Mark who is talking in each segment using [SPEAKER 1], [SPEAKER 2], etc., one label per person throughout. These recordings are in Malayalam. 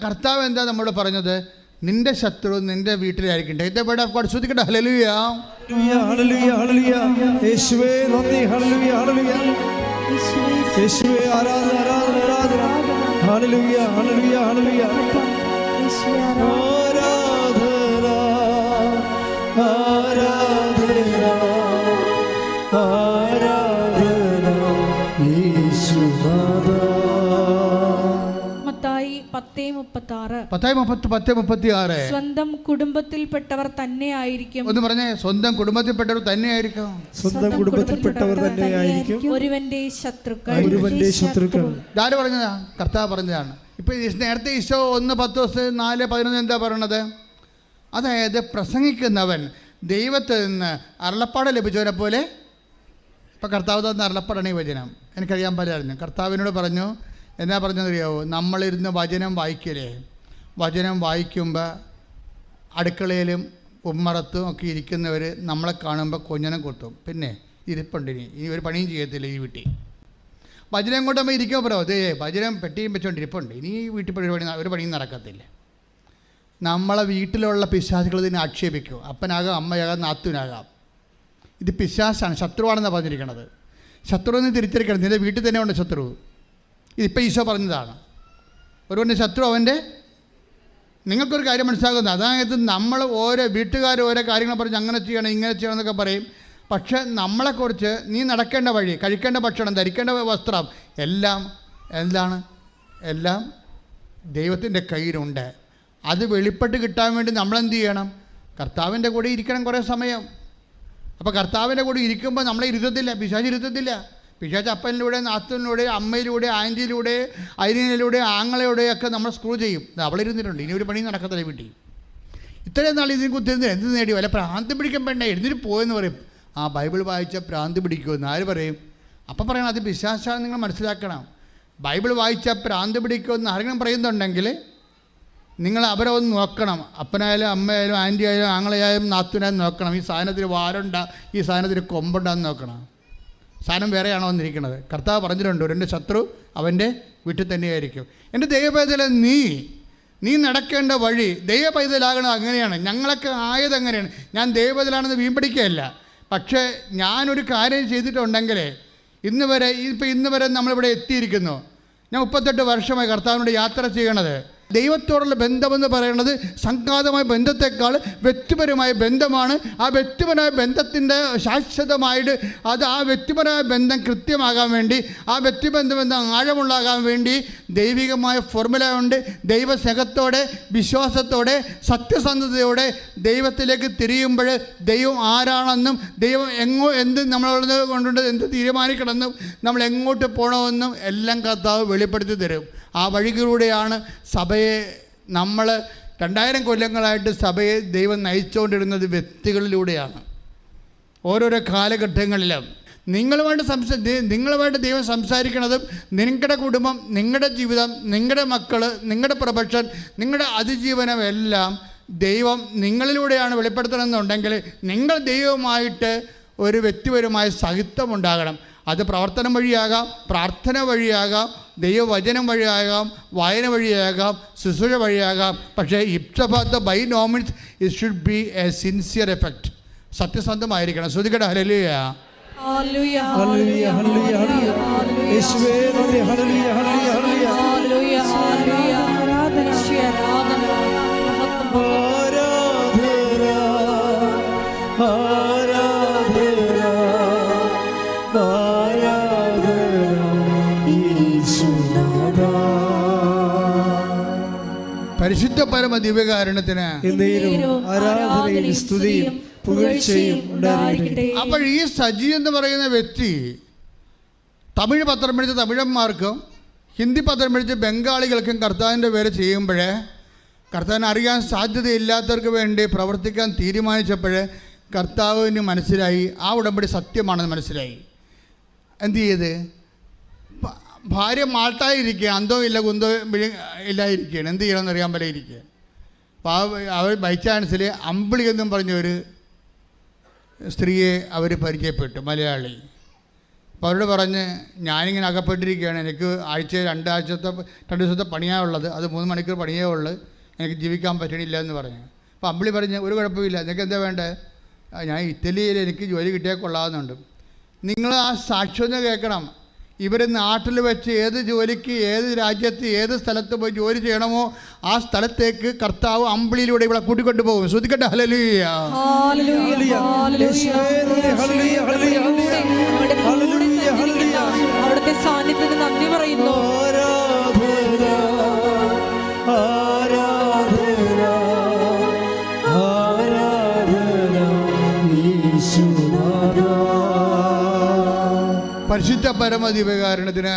[SPEAKER 1] കർത്താവ് എന്താ നമ്മളോട് പറഞ്ഞത്? നിന്റെ ശത്രു നിന്റെ വീട്ടിലായിരിക്കട്ടെ. ഇത് വേർഡ് ഓഫ് ഗോഡ്. ശ്രദ്ധിക്കട്ടെ. ഹല്ലേലൂയ,
[SPEAKER 2] ഹല്ലേലൂയ, ഹല്ലേലൂയ. യേശുവേ നന്ദി. ഹല്ലേലൂയ, ഹല്ലേലൂയ. യേശുവേ ആരാധന, ആരാധന, ആരാധന. ഹല്ലേലൂയ, ഹല്ലേലൂയ, ഹല്ലേലൂയ. ആരാധന, ആരാധന, ആരാധന യേശുനാഥാ.
[SPEAKER 3] മത്തായി 10:36. സ്വന്തം കുടുംബത്തിൽപ്പെട്ടവർ തന്നെ ആയിരിക്കും.
[SPEAKER 1] ഒന്ന് പറഞ്ഞേ, സ്വന്തം കുടുംബത്തിൽപ്പെട്ടവർ തന്നെയായിരിക്കും.
[SPEAKER 2] സ്വന്തം കുടുംബത്തിൽപ്പെട്ടവർ തന്നെയായിരിക്കും
[SPEAKER 3] ഒരുവന്റെ ശത്രുക്കൾ.
[SPEAKER 2] ഒരുവന്റെ ശത്രുക്കൾ.
[SPEAKER 1] ആര് പറഞ്ഞതാ? കർത്താവ് പറഞ്ഞതാണ്. ഇപ്പൊ നേരത്തെ ഈശോ 1:10-4:11 എന്താ പറയണത്? അതായത് പ്രസംഗിക്കുന്നവൻ ദൈവത്തിൽ നിന്ന് അരുളപ്പാട് ലഭിച്ചവനെ പോലെ. ഇപ്പം കർത്താവ് തന്ന അരുളപ്പാടാണ് ഈ വചനം. എനിക്കറിയാൻ പറ്റില്ലായിരുന്നു. കർത്താവിനോട് പറഞ്ഞു, എന്നാ പറഞ്ഞതറിയാവോ? നമ്മളിരുന്ന് വചനം വായിക്കലേ, വചനം വായിക്കുമ്പോൾ അടുക്കളയിലും ഉമ്മറത്തും ഒക്കെ ഇരിക്കുന്നവർ നമ്മളെ കാണുമ്പോൾ കൊഞ്ഞനം കൊത്തും. പിന്നെ ഇരിപ്പുണ്ട്, ഇനി ഒരു പണിയും ചെയ്യത്തില്ല ഈ വീട്ടിൽ. വചനം കൊണ്ട് നമ്മൾ ഇരിക്കുമ്പോൾ പറയോ, അതേ വചനം പെട്ടിയും വെച്ചുകൊണ്ട് ഇരിപ്പുണ്ട്, ഇനി ഈ വീട്ടിൽ ഒരു പണിയും നടക്കത്തില്ല. നമ്മളെ വീട്ടിലുള്ള പിശാചുകൾ ഇതിനെ ആക്ഷേപിക്കും. അപ്പനാകാം, അമ്മയാകാം, നാത്തുനാകാം. ഇത് പിശാചാണ്, ശത്രുവാണെന്നാണ് പറഞ്ഞിരിക്കുന്നത്. ശത്രുവിനെ തിരിച്ചറിയിക്കണം. നിന്റെ വീട്ടിൽ തന്നെ ഉണ്ട് ശത്രു. ഇതിപ്പോൾ ഈശോ പറഞ്ഞതാണ്. ഒരുവൻ്റെ ശത്രു അവൻ്റെ. നിങ്ങൾക്കൊരു കാര്യം മനസ്സിലാകുന്നത്, അതായത് നമ്മൾ ഓരോ വീട്ടുകാർ ഓരോ കാര്യങ്ങൾ പറഞ്ഞ് അങ്ങനെ ചെയ്യണം ഇങ്ങനെ ചെയ്യണം എന്നൊക്കെ പറയും. പക്ഷെ നമ്മളെക്കുറിച്ച് നീ നടക്കേണ്ട വഴി, കഴിക്കേണ്ട ഭക്ഷണം, ധരിക്കേണ്ട വസ്ത്രം എല്ലാം എന്താണ്? എല്ലാം ദൈവത്തിൻ്റെ കയ്യിലുണ്ട്. അത് വെളിപ്പെട്ട് കിട്ടാൻ വേണ്ടി നമ്മളെന്ത് ചെയ്യണം? കർത്താവിൻ്റെ കൂടെ ഇരിക്കണം കുറേ സമയം. അപ്പോൾ കർത്താവിൻ്റെ കൂടെ ഇരിക്കുമ്പോൾ നമ്മളെ ഇരുത്തത്തില്ല, പിശാച് ഇരുത്തത്തില്ല. പിശാച് അപ്പനിലൂടെ, നാത്തനിലൂടെ, അമ്മയിലൂടെ, ആൻറ്റിയിലൂടെ, അരിനിലൂടെ, ആങ്ങളയിലൂടെയൊക്കെ നമ്മൾ സ്ക്രൂ ചെയ്യും. അവളിരുന്നിട്ടുണ്ട്, ഇനി ഒരു പണി നടക്കത്തില്ല വീട്ടിൽ. ഇത്രയും നാൾ ഇതിന് കുത്തിരുന്ന് എന്ത് നേടി? വല്ല ഭ്രാന്തി പിടിക്കാൻ വേണ്ട, എഴുന്നേറ്റ് പോയെന്ന് പറയും. ആ ബൈബിൾ വായിച്ച ഭ്രാന്തി പിടിക്കുമെന്ന് ആര് പറയും? അപ്പം പറയണം അത് പിശാചാണ്, നിങ്ങൾ മനസ്സിലാക്കണം. ബൈബിൾ വായിച്ച ഭ്രാന്തി പിടിക്കുമെന്ന് ആരെങ്കിലും പറയുന്നുണ്ടെങ്കിൽ നിങ്ങൾ അവരെ ഒന്ന് നോക്കണം. അപ്പനായാലും അമ്മയായാലും ആൻറ്റി ആയാലും ആങ്ങളയായാലും നാത്തുനായാലും നോക്കണം. ഈ സാധനത്തിന് വാരുണ്ട, ഈ സാധനത്തിന് കൊമ്പുണ്ടാന്ന് നോക്കണം. സാധനം വേറെയാണോ വന്നിരിക്കുന്നത്? കർത്താവ് പറഞ്ഞിട്ടുണ്ട്, എൻ്റെ ശത്രു അവൻ്റെ വീട്ടിൽ തന്നെയായിരിക്കും. എൻ്റെ ദൈവപൈതലെ നീ നടക്കേണ്ട വഴി ദൈവപൈതലാകണം. അങ്ങനെയാണ് ഞങ്ങളൊക്കെ ആയത്. അങ്ങനെയാണ്. ഞാൻ ദൈവപൈതലാണെന്ന് വീമ്പടിക്കുകയല്ല. പക്ഷേ ഞാനൊരു കാര്യം ചെയ്തിട്ടുണ്ടെങ്കിൽ ഇന്ന് വരെ നമ്മളിവിടെ എത്തിയിരിക്കുന്നു. ഞാൻ 38 വർഷമായി കർത്താവിനോട് യാത്ര ചെയ്യണത്. ദൈവത്തോടുള്ള ബന്ധമെന്ന് പറയുന്നത് സംഘാതമായ ബന്ധത്തെക്കാൾ വ്യക്തിപരമായ ബന്ധമാണ്. ആ വ്യക്തിപരമായ ബന്ധത്തിൻ്റെ ശാശ്വതമായിട്ട് ആ വ്യക്തിപരമായ ബന്ധം കൃത്യമാകാൻ വേണ്ടി, ആ വ്യക്തിബന്ധം ആഴമുള്ളാകാൻ വേണ്ടി ദൈവികമായ ഫോർമുല ഉണ്ട്. ദൈവസ്നേഹത്തോടെ, വിശ്വാസത്തോടെ, സത്യസന്ധതയോടെ ദൈവത്തിലേക്ക് തിരിയുമ്പോൾ ദൈവം ആരാണെന്നും ദൈവം എന്ത് നമ്മളോട് കൊണ്ടുണ്ട് എന്ത് തീരുമാനിക്കണമെന്നും നമ്മൾ എങ്ങോട്ട് പോകണമെന്നും എല്ലാം കർത്താവ് വെളിപ്പെടുത്തി തരും. ആ വഴികളിലൂടെയാണ് സഭയെ നമ്മൾ 2000 കൊല്ലങ്ങളായിട്ട് സഭയെ ദൈവം നയിച്ചുകൊണ്ടിരുന്നത്. വ്യക്തികളിലൂടെയാണ്. ഓരോരോ കാലഘട്ടങ്ങളിലും നിങ്ങളുമായിട്ട് ദൈവം സംസാരിക്കുന്നതും നിങ്ങളുടെ കുടുംബം, നിങ്ങളുടെ ജീവിതം, നിങ്ങളുടെ മക്കൾ, നിങ്ങളുടെ പ്രൊഫഷൻ, നിങ്ങളുടെ അതിജീവനം എല്ലാം ദൈവം നിങ്ങളിലൂടെയാണ് വെളിപ്പെടുത്തണമെന്നുണ്ടെങ്കിൽ നിങ്ങൾ ദൈവവുമായിട്ട് ഒരു വ്യക്തിപരമായ സഹിത്വം ഉണ്ടാകണം. അത് പ്രവർത്തനം വഴിയാകാം, പ്രാർത്ഥന വഴിയാകാം, ദൈവവചനം വഴിയാകാം, വായന വഴിയാകാം, ശുശ്രൂഷ വഴിയാകാം. പക്ഷേ by no means it should be a sincere effect. സത്യസന്ധമായിരിക്കണം. ശ്രുതികട ഹല്ലേലൂയ,
[SPEAKER 3] ഹല്ലേലൂയ,
[SPEAKER 2] ഹല്ലേലൂയ, ഹല്ലേലൂയ, ഹല്ലേലൂയ. യേശുവേ നന്ദി. ഹല്ലേലൂയ, ഹല്ലേലൂയ, ഹല്ലേലൂയ.
[SPEAKER 3] ഹല്ലേലൂയ, ഹല്ലേലൂയ. ആരാധന, ആരാധന,
[SPEAKER 1] പരിശുദ്ധ പരമ ദിവ്യകാരുണ്യത്തിന്
[SPEAKER 2] ആരാധനയും സ്തുതിയും പുകഴ്ചയും ഉണ്ടായിരിക്കട്ടെ.
[SPEAKER 1] അപ്പോൾ ഈ സജി എന്ന് പറയുന്ന വ്യക്തി തമിഴ് പത്രം പിടിച്ച തമിഴന്മാർക്കും ഹിന്ദി പത്രം പിടിച്ച ബംഗാളികൾക്കും കർത്താവിൻ്റെ പേര് ചെയ്യുമ്പോൾ കർത്താവിനെ അറിയാൻ സാധ്യതയില്ലാത്തവർക്ക് വേണ്ടി പ്രവർത്തിക്കാൻ തീരുമാനിച്ചപ്പോൾ കർത്താവിന് മനസ്സിലായി ആ ഉടമ്പടി സത്യമാണെന്ന് മനസ്സിലായി. എന്ത് ചെയ്ത്? ഭാര്യ മാൾട്ടായിരിക്കുക, അന്തോ ഇല്ല കുന്തോ ഇല്ലായിരിക്കുകയാണ്. എന്ത് ചെയ്യണമെന്ന് അറിയാൻ പോലെ ഇരിക്കുക. അപ്പോൾ അവർ ബൈ ചാൻസിൽ അമ്പിളി എന്നും പറഞ്ഞൊരു സ്ത്രീയെ അവർ പരിചയപ്പെട്ടു, മലയാളി. അപ്പോൾ അവരോട് പറഞ്ഞ് ഞാനിങ്ങനെ അകപ്പെട്ടിരിക്കുകയാണ്, എനിക്ക് ആഴ്ചയിൽ 2 ദിവസത്തെ പണിയാണുള്ളത്, അത് 3 മണിക്കൂർ പണിയേ ഉള്ളൂ, എനിക്ക് ജീവിക്കാൻ പറ്റണില്ല എന്ന് പറഞ്ഞു. അപ്പോൾ അമ്പിളി പറഞ്ഞ് ഒരു കുഴപ്പമില്ല, നിങ്ങൾക്ക് എന്താ വേണ്ടത്? ഞാൻ ഇറ്റലിയിൽ എനിക്ക് ജോലി കിട്ടിയാൽ കൊള്ളാവുന്നുണ്ട്. നിങ്ങൾ ആ സാക്ഷ്യം കേൾക്കണം. ഇവർ നാട്ടിൽ വെച്ച് ഏത് ജോലിക്ക്, ഏത് രാജ്യത്ത്, ഏത് സ്ഥലത്ത് പോയി ജോലി ചെയ്യണമോ ആ സ്ഥലത്തേക്ക് കർത്താവ് അമ്പിളിയിലൂടെ ഇവിടെ കൂട്ടിക്കൊണ്ടു പോകും. ശ്രദ്ധിക്കട്ടെ. ഹല്ലേലൂയ.
[SPEAKER 3] അവിടുത്തെ സാന്നിധ്യത്തിന് നന്ദി പറയുന്നു.
[SPEAKER 1] പരിശുദ്ധ പരമദിവ്യകാരുണ്യത്തിന്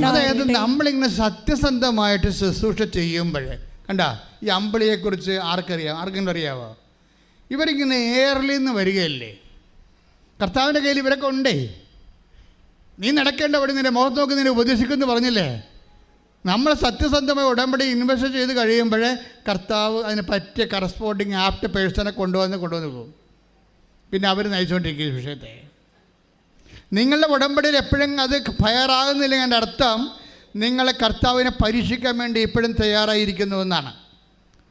[SPEAKER 1] അതായത് നമ്മളിങ്ങനെ സത്യസന്ധമായിട്ട് ശുശ്രൂഷ ചെയ്യുമ്പോഴേ കണ്ട ഈ അമ്പിളിയെക്കുറിച്ച് ആർക്കെങ്കിലും അറിയാവോ? ഇവരിങ്ങനെ എയറിൽ നിന്ന് വരികയല്ലേ, കർത്താവിൻ്റെ കയ്യിൽ ഇവരൊക്കെ ഉണ്ടേ. നീ നടക്കേണ്ട അവിടെ നിന്റെ മുഖത്ത് നോക്കി നിന്നെ ഉപദേശിക്കുമെന്ന് പറഞ്ഞില്ലേ? നമ്മൾ സത്യസന്ധമായി ഉടമ്പടി ഇൻവെസ്റ്റ് ചെയ്ത് കഴിയുമ്പോഴേ കർത്താവ് അതിന് പറ്റിയ കറസ്പോണ്ടിങ് ആപ്റ്റ് പേഴ്സണെ കൊണ്ടുവന്ന് പോകും. പിന്നെ അവർ നയിച്ചുകൊണ്ടിരിക്കും ഈ വിഷയത്തെ. നിങ്ങളുടെ ഉടമ്പടിയിൽ എപ്പോഴും അത് ഫയറാകുന്നില്ലെങ്കിൽ എൻ്റെ അർത്ഥം നിങ്ങളെ കർത്താവിനെ പരീക്ഷിക്കാൻ വേണ്ടി ഇപ്പോഴും തയ്യാറായിരിക്കുന്നു എന്നാണ്.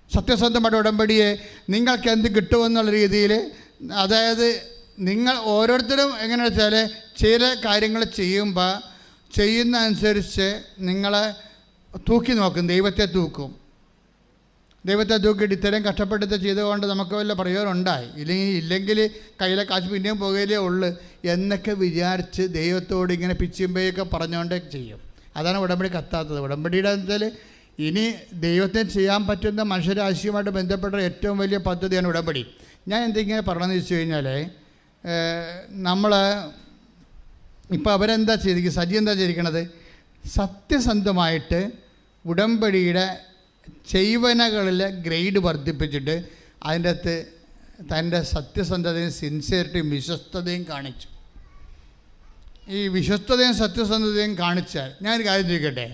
[SPEAKER 1] സത്യസന്ധമായ ഉടമ്പടിയെ നിങ്ങൾക്ക് എന്ത് കിട്ടുമെന്നുള്ള രീതിയിൽ, അതായത് നിങ്ങൾ ഓരോരുത്തരും എങ്ങനെയാണെന്ന് വെച്ചാൽ ചില കാര്യങ്ങൾ ചെയ്യുമ്പോൾ ചെയ്യുന്ന അനുസരിച്ച് നിങ്ങളെ തൂക്കി നോക്കും, ദൈവത്തെ തൂക്കും. ദൈവത്തെ തൂക്കിയിട്ട് ഇത്രയും കഷ്ടപ്പെട്ട് ചെയ്തുകൊണ്ട് നമുക്ക് വല്ല പ്രയോജനം ഉണ്ടായി, ഇല്ലെങ്കിൽ കയ്യിലെ കാശ് പിന്നെയും പോകുകയിലേ ഉള്ളു എന്നൊക്കെ വിചാരിച്ച് ദൈവത്തോട് ഇങ്ങനെ പിച്ചുമ്പയൊക്കെ പറഞ്ഞുകൊണ്ട് ചെയ്യും. അതാണ് ഉടമ്പടി കത്താത്തത്. ഉടമ്പടിയുടെ വെച്ചാൽ ഇനി ദൈവത്തിന് ചെയ്യാൻ പറ്റുന്ന മനുഷ്യരാശിയുമായിട്ട് ബന്ധപ്പെട്ട ഏറ്റവും വലിയ പദ്ധതിയാണ് ഉടമ്പടി. ഞാൻ എന്തെങ്കിലും പറയണമെന്ന് വെച്ച് കഴിഞ്ഞാൽ നമ്മൾ ഇപ്പോൾ അവരെന്താ ചെയ്തിരിക്കുന്നത്, സജി എന്താ ചെയ്തിരിക്കണത്? സത്യസന്ധമായിട്ട് ഉടമ്പടിയുടെ ചെയ്വനകളിലെ ഗ്രേഡ് വർദ്ധിപ്പിച്ചിട്ട് അതിൻ്റെ അകത്ത് തൻ്റെ സത്യസന്ധതയും സിൻസിയറിറ്റിയും വിശ്വസ്തതയും കാണിച്ചു. ഈ വിശ്വസ്തതയും സത്യസന്ധതയും കാണിച്ചാൽ ഞാനൊരു കാര്യം ചോദിക്കട്ടെ,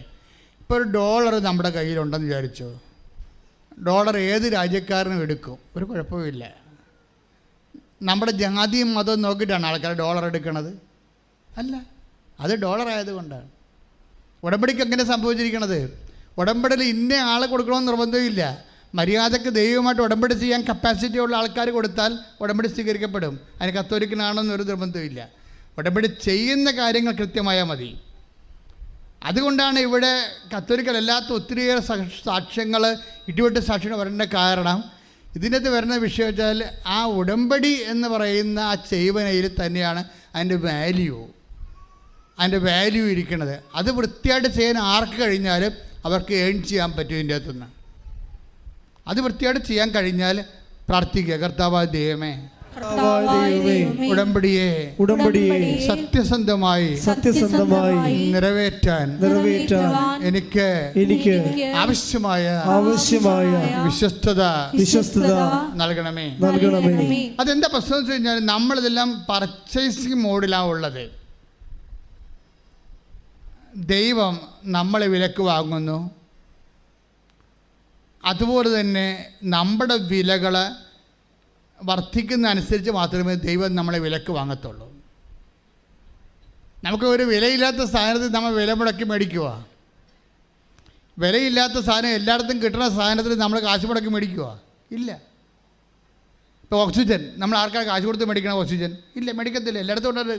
[SPEAKER 1] ഇപ്പോൾ ഒരു ഡോളർ നമ്മുടെ കയ്യിലുണ്ടെന്ന് വിചാരിച്ചു, ഡോളർ ഏത് രാജ്യക്കാരനും എടുക്കും, ഒരു കുഴപ്പമില്ല. നമ്മുടെ ജാതിയും മതവും നോക്കിയിട്ടാണ് ആൾക്കാർ ഡോളർ എടുക്കണത്? അല്ല, അത് ഡോളർ ആയതുകൊണ്ടാണ്. ഉടമ്പടിക്ക് എങ്ങനെ സംഭവിച്ചിരിക്കണത്? ഉടമ്പടിയിൽ ഇന്ന ആളെ കൊടുക്കണമെന്ന് നിർബന്ധമില്ല. മര്യാദക്ക് ദൈവമായിട്ട് ഉടമ്പടി ചെയ്യാൻ കപ്പാസിറ്റി ഉള്ള ആൾക്കാർ കൊടുത്താൽ ഉടമ്പടി സ്വീകരിക്കപ്പെടും. അതിന് കത്തോലിക്കനാണെന്നൊരു നിർബന്ധമില്ല. ഉടമ്പടി ചെയ്യുന്ന കാര്യങ്ങൾ കൃത്യമായാൽ മതി. അതുകൊണ്ടാണ് ഇവിടെ കത്തോലിക്കലല്ലാത്ത ഒത്തിരിയേറെ സാക്ഷ്യങ്ങൾ, ഇടിവെട്ട് സാക്ഷ്യങ്ങൾ വരേണ്ട കാരണം ഇതിനകത്ത് വരുന്ന വിഷയം വെച്ചാൽ ആ ഉടമ്പടി എന്ന് പറയുന്ന ആ ചെയ്വനയിൽ തന്നെയാണ് അതിൻ്റെ വാല്യൂ ഇരിക്കുന്നത്. അത് വൃത്തിയായിട്ട് ചെയ്യാൻ ആർക്ക് കഴിഞ്ഞാലും അവർക്ക് ഏൺ ചെയ്യാൻ പറ്റും. ഇതിൻ്റെ അകത്തുനിന്ന് അത് വൃത്തിയായിട്ട് ചെയ്യാൻ കഴിഞ്ഞാൽ പ്രാർത്ഥിക്കുക, കർത്താവായ ദൈവമേ ഉടമ്പടിയെ സത്യസന്ധമായി നിറവേറ്റാൻ എനിക്ക് ആവശ്യമായ വിശ്വസ്തത നൽകണമേ. അതെന്താ പ്രശ്നം എന്ന് വെച്ച് കഴിഞ്ഞാൽ നമ്മളിതെല്ലാം പർച്ചേസിങ് മോഡിലാണ് ഉള്ളത്. ദൈവം നമ്മളെ വിലക്ക് വാങ്ങുന്നു, അതുപോലെ തന്നെ നമ്മുടെ വിലകൾ വർദ്ധിക്കുന്ന അനുസരിച്ച് മാത്രമേ ദൈവം നമ്മളെ വിലക്ക് വാങ്ങത്തുള്ളൂ. നമുക്ക് ഒരു വിലയില്ലാത്ത സാധനത്തിൽ നമ്മൾ വില മുടക്കി മേടിക്കുക, വിലയില്ലാത്ത സാധനം എല്ലായിടത്തും കിട്ടുന്ന സാധനത്തിൽ നമ്മൾ കാശ് മുടക്കി മേടിക്കുക? ഇല്ല. ഇപ്പോൾ ഓക്സിജൻ നമ്മൾ ആർക്കാണ് കാശ് കൊടുത്ത് മേടിക്കണം? ഓക്സിജൻ ഇല്ല, മേടിക്കത്തില്ല, എല്ലായിടത്തും ഉണ്ടത്.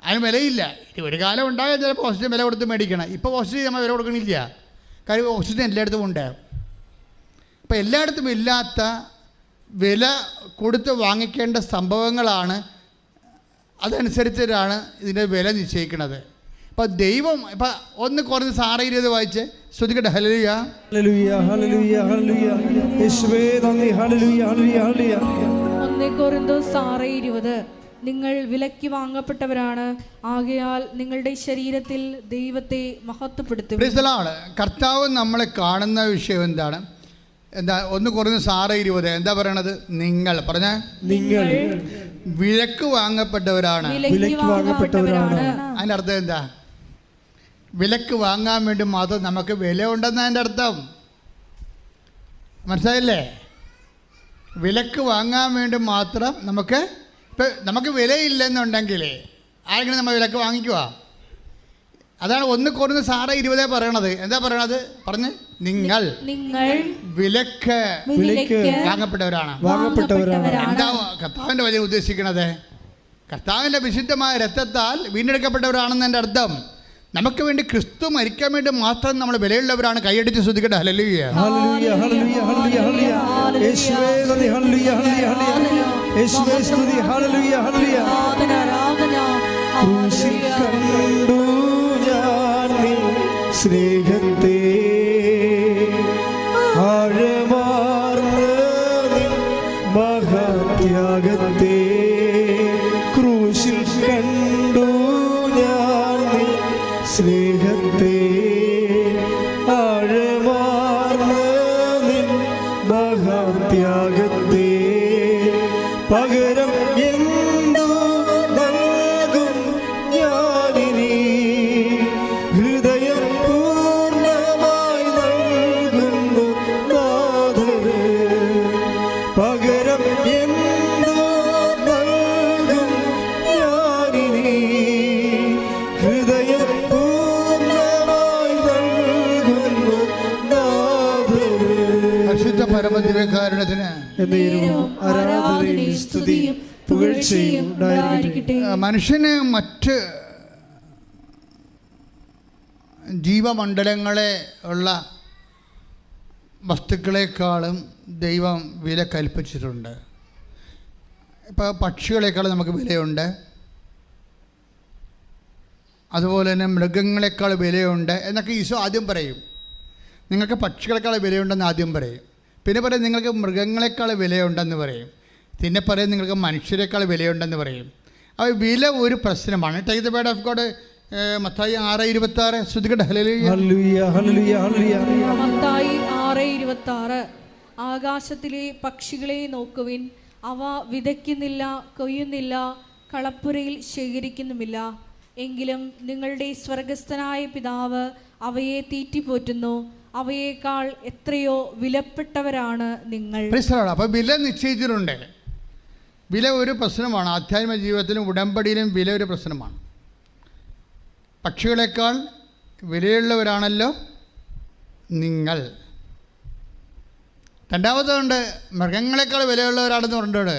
[SPEAKER 1] അതിന് വിലയില്ല. ഇനി ഒരു കാലം ഉണ്ടാകാൻ ചിലപ്പോൾ ഓക്സിജൻ വില കൊടുത്ത് മേടിക്കണം. ഇപ്പോൾ ഓക്സിജൻ നമ്മൾ വില കൊടുക്കണില്ല, കാര്യം ഓക്സിജൻ എല്ലായിടത്തും ഉണ്ട്. അപ്പോൾ എല്ലായിടത്തും ഇല്ലാത്ത വില കൊടുത്ത് വാങ്ങിക്കേണ്ട സംഭവങ്ങളാണ്, അതനുസരിച്ചിട്ടാണ് ഇതിൻ്റെ വില നിശ്ചയിക്കുന്നത്. അപ്പോൾ ദൈവം ഇപ്പം ഒന്ന് കുറഞ്ഞ് 6:20 വായിച്ച് ശ്രദ്ധിക്കട്ടെ. ഹല്ലേലൂയ ഹല്ലേലൂയ ഹല്ലേലൂയ ഹല്ലേലൂയ യേശുവേ നന്ദി. ഹല്ലേലൂയ ഹല്ലേലൂയ ഹല്ലേലൂയ. 1 കൊരിന്തോസ് 6:20 നിങ്ങൾ വിലയ്ക്ക് വാങ്ങപ്പെട്ടവരാണ്, ആകയാൽ നിങ്ങളുടെ ശരീരത്തിൽ ദൈവത്തെ മഹത്വപ്പെടുത്തുക. കർത്താവ് നമ്മളെ കാണുന്ന വിഷയം എന്താണ്? എന്താ 1 കൊരിന്തോസ് 6:20 എന്താ പറയണത്? നിങ്ങൾ പറഞ്ഞ നിങ്ങൾ വിലക്ക് വാങ്ങപ്പെട്ടവരാണ്. അതിൻ്റെ അർത്ഥം എന്താ? വിലക്ക് വാങ്ങാൻ വേണ്ടി മാത്രം നമുക്ക് വില ഉണ്ടെന്ന് അതിൻ്റെ അർത്ഥം. മനസ്സിലായില്ലേ? വിലക്ക് വാങ്ങാൻ വേണ്ടി മാത്രം നമുക്ക് വിലയില്ലെന്നുണ്ടെങ്കിൽ ആരെങ്കിലും നമ്മൾ വിലക്ക് വാങ്ങിക്കുക? അതാണ് 1 കൊരിന്ത്യർ 6:20 പറയണത്. എന്താ പറയണത്? നിങ്ങൾ വിലക്ക് വാങ്ങപ്പെട്ടവരാണ്. എന്താ കർത്താവിൻ്റെ വചനം ഉദ്ദേശിക്കണത്? കർത്താവിൻ്റെ വിശുദ്ധമായ രക്തത്താൽ വീണ്ടെടുക്കപ്പെട്ടവരാണെന്ന് എൻ്റെ അർത്ഥം. നമുക്ക് വേണ്ടി ക്രിസ്തു മരിക്കാൻ വേണ്ടി മാത്രം നമ്മൾ വിലയുള്ളവരാണ്. കൈയടിച്ച് ശ്രദ്ധിക്കട്ടെ. ഹല്ലേലൂയ,
[SPEAKER 2] ഹല്ലേലൂയ, ഹല്ലേലൂയ, ഹല്ലേലൂയ, ഹല്ലേലൂയ. യേശുവേ നന്ദി. ഹല്ലേലൂയ, ഹല്ലേലൂയ, ഹല്ലേലൂയ. യേശുവേ സ്തുതി. ഹല്ലേലൂയ, ഹല്ലേലൂയ. ക്രൂശിൽ കണ്ടു ഞാൻ നിൻ സ്നേഹത്തെ, ആഴമാർന്ന നിൻ മഹാത്യാഗത്തെ. ക്രൂശിൽ കണ്ടു ഞാൻ നിൻ സ്നേഹത്തെ, ആഴമാർന്ന നിൻ മഹാത്യാഗത്തെ. പകരം എന്തു നൽകും ഞാനിനി? ഹൃദയം പൂർണ്ണമായി നൽകുന്നു നാഥന്. പകരം എന്തു നൽകും ഞാനിനി? ഹൃദയം പൂർണ്ണമായി നൽകുന്നു നാഥന്.
[SPEAKER 1] പരിശുദ്ധ പരമദിവ്യകാരുണ്യത്തിന്
[SPEAKER 2] ആരാധനയും സ്തുതിയും പുകഴ്ചയും ഉണ്ടായിരിക്കട്ടെ.
[SPEAKER 1] മനുഷ്യന് മറ്റ് ജീവമണ്ഡലങ്ങളെ ഉള്ള വസ്തുക്കളെക്കാളും ദൈവം വില കൽപ്പിച്ചിട്ടുണ്ട്. ഇപ്പോൾ പക്ഷികളെക്കാളും നമുക്ക് വിലയുണ്ട്, അതുപോലെ തന്നെ മൃഗങ്ങളെക്കാൾ വിലയുണ്ട് എന്നൊക്കെ ഈശോ ആദ്യം പറയും. നിങ്ങൾക്ക് പക്ഷികളെക്കാൾ വിലയുണ്ടെന്ന് ആദ്യം പറയും. പിന്നെ പറയും നിങ്ങൾക്ക് മൃഗങ്ങളെക്കാൾ വിലയുണ്ടെന്ന് പറയും. പിന്നെ പറയും നിങ്ങൾക്ക് മനുഷ്യരെക്കാൾ വിലയുണ്ടെന്ന് പറയും. അപ്പോൾ വില ഒരു പ്രശ്നമാണ്. Take the word of God. മത്തായി 6:26. ശ്രദ്ധിക്കട്ടെ. ഹല്ലേലൂയ,
[SPEAKER 2] ഹല്ലേലൂയ, ഹല്ലേലൂയ.
[SPEAKER 3] മത്തായി 6:26. ആകാശത്തിലെ പക്ഷികളെ നോക്കുവിൻ, അവ വിതയ്ക്കുന്നില്ല, കൊയ്യുന്നില്ല, കളപ്പുരയിൽ ശേഖരിക്കുന്നുമില്ല. എങ്കിലും നിങ്ങളുടെ സ്വർഗസ്ഥനായ പിതാവ് അവയെ തീറ്റിപ്പോറ്റുന്നു. അവയേക്കാൾ എത്രയോ വിലപ്പെട്ടവരാണ് നിങ്ങൾ.
[SPEAKER 1] അപ്പോൾ വില നിശ്ചയിച്ചിട്ടുണ്ട്. വില ഒരു പ്രശ്നമാണ്. ആധ്യാത്മിക ജീവിതത്തിലും ഉടമ്പടിയിലും വില ഒരു പ്രശ്നമാണ്. പക്ഷികളെക്കാൾ വിലയുള്ളവരാണല്ലോ നിങ്ങൾ. രണ്ടാമതുണ്ട് മൃഗങ്ങളെക്കാൾ വിലയുള്ളവരാണെന്ന് പറഞ്ഞിട്ടുണ്ട്.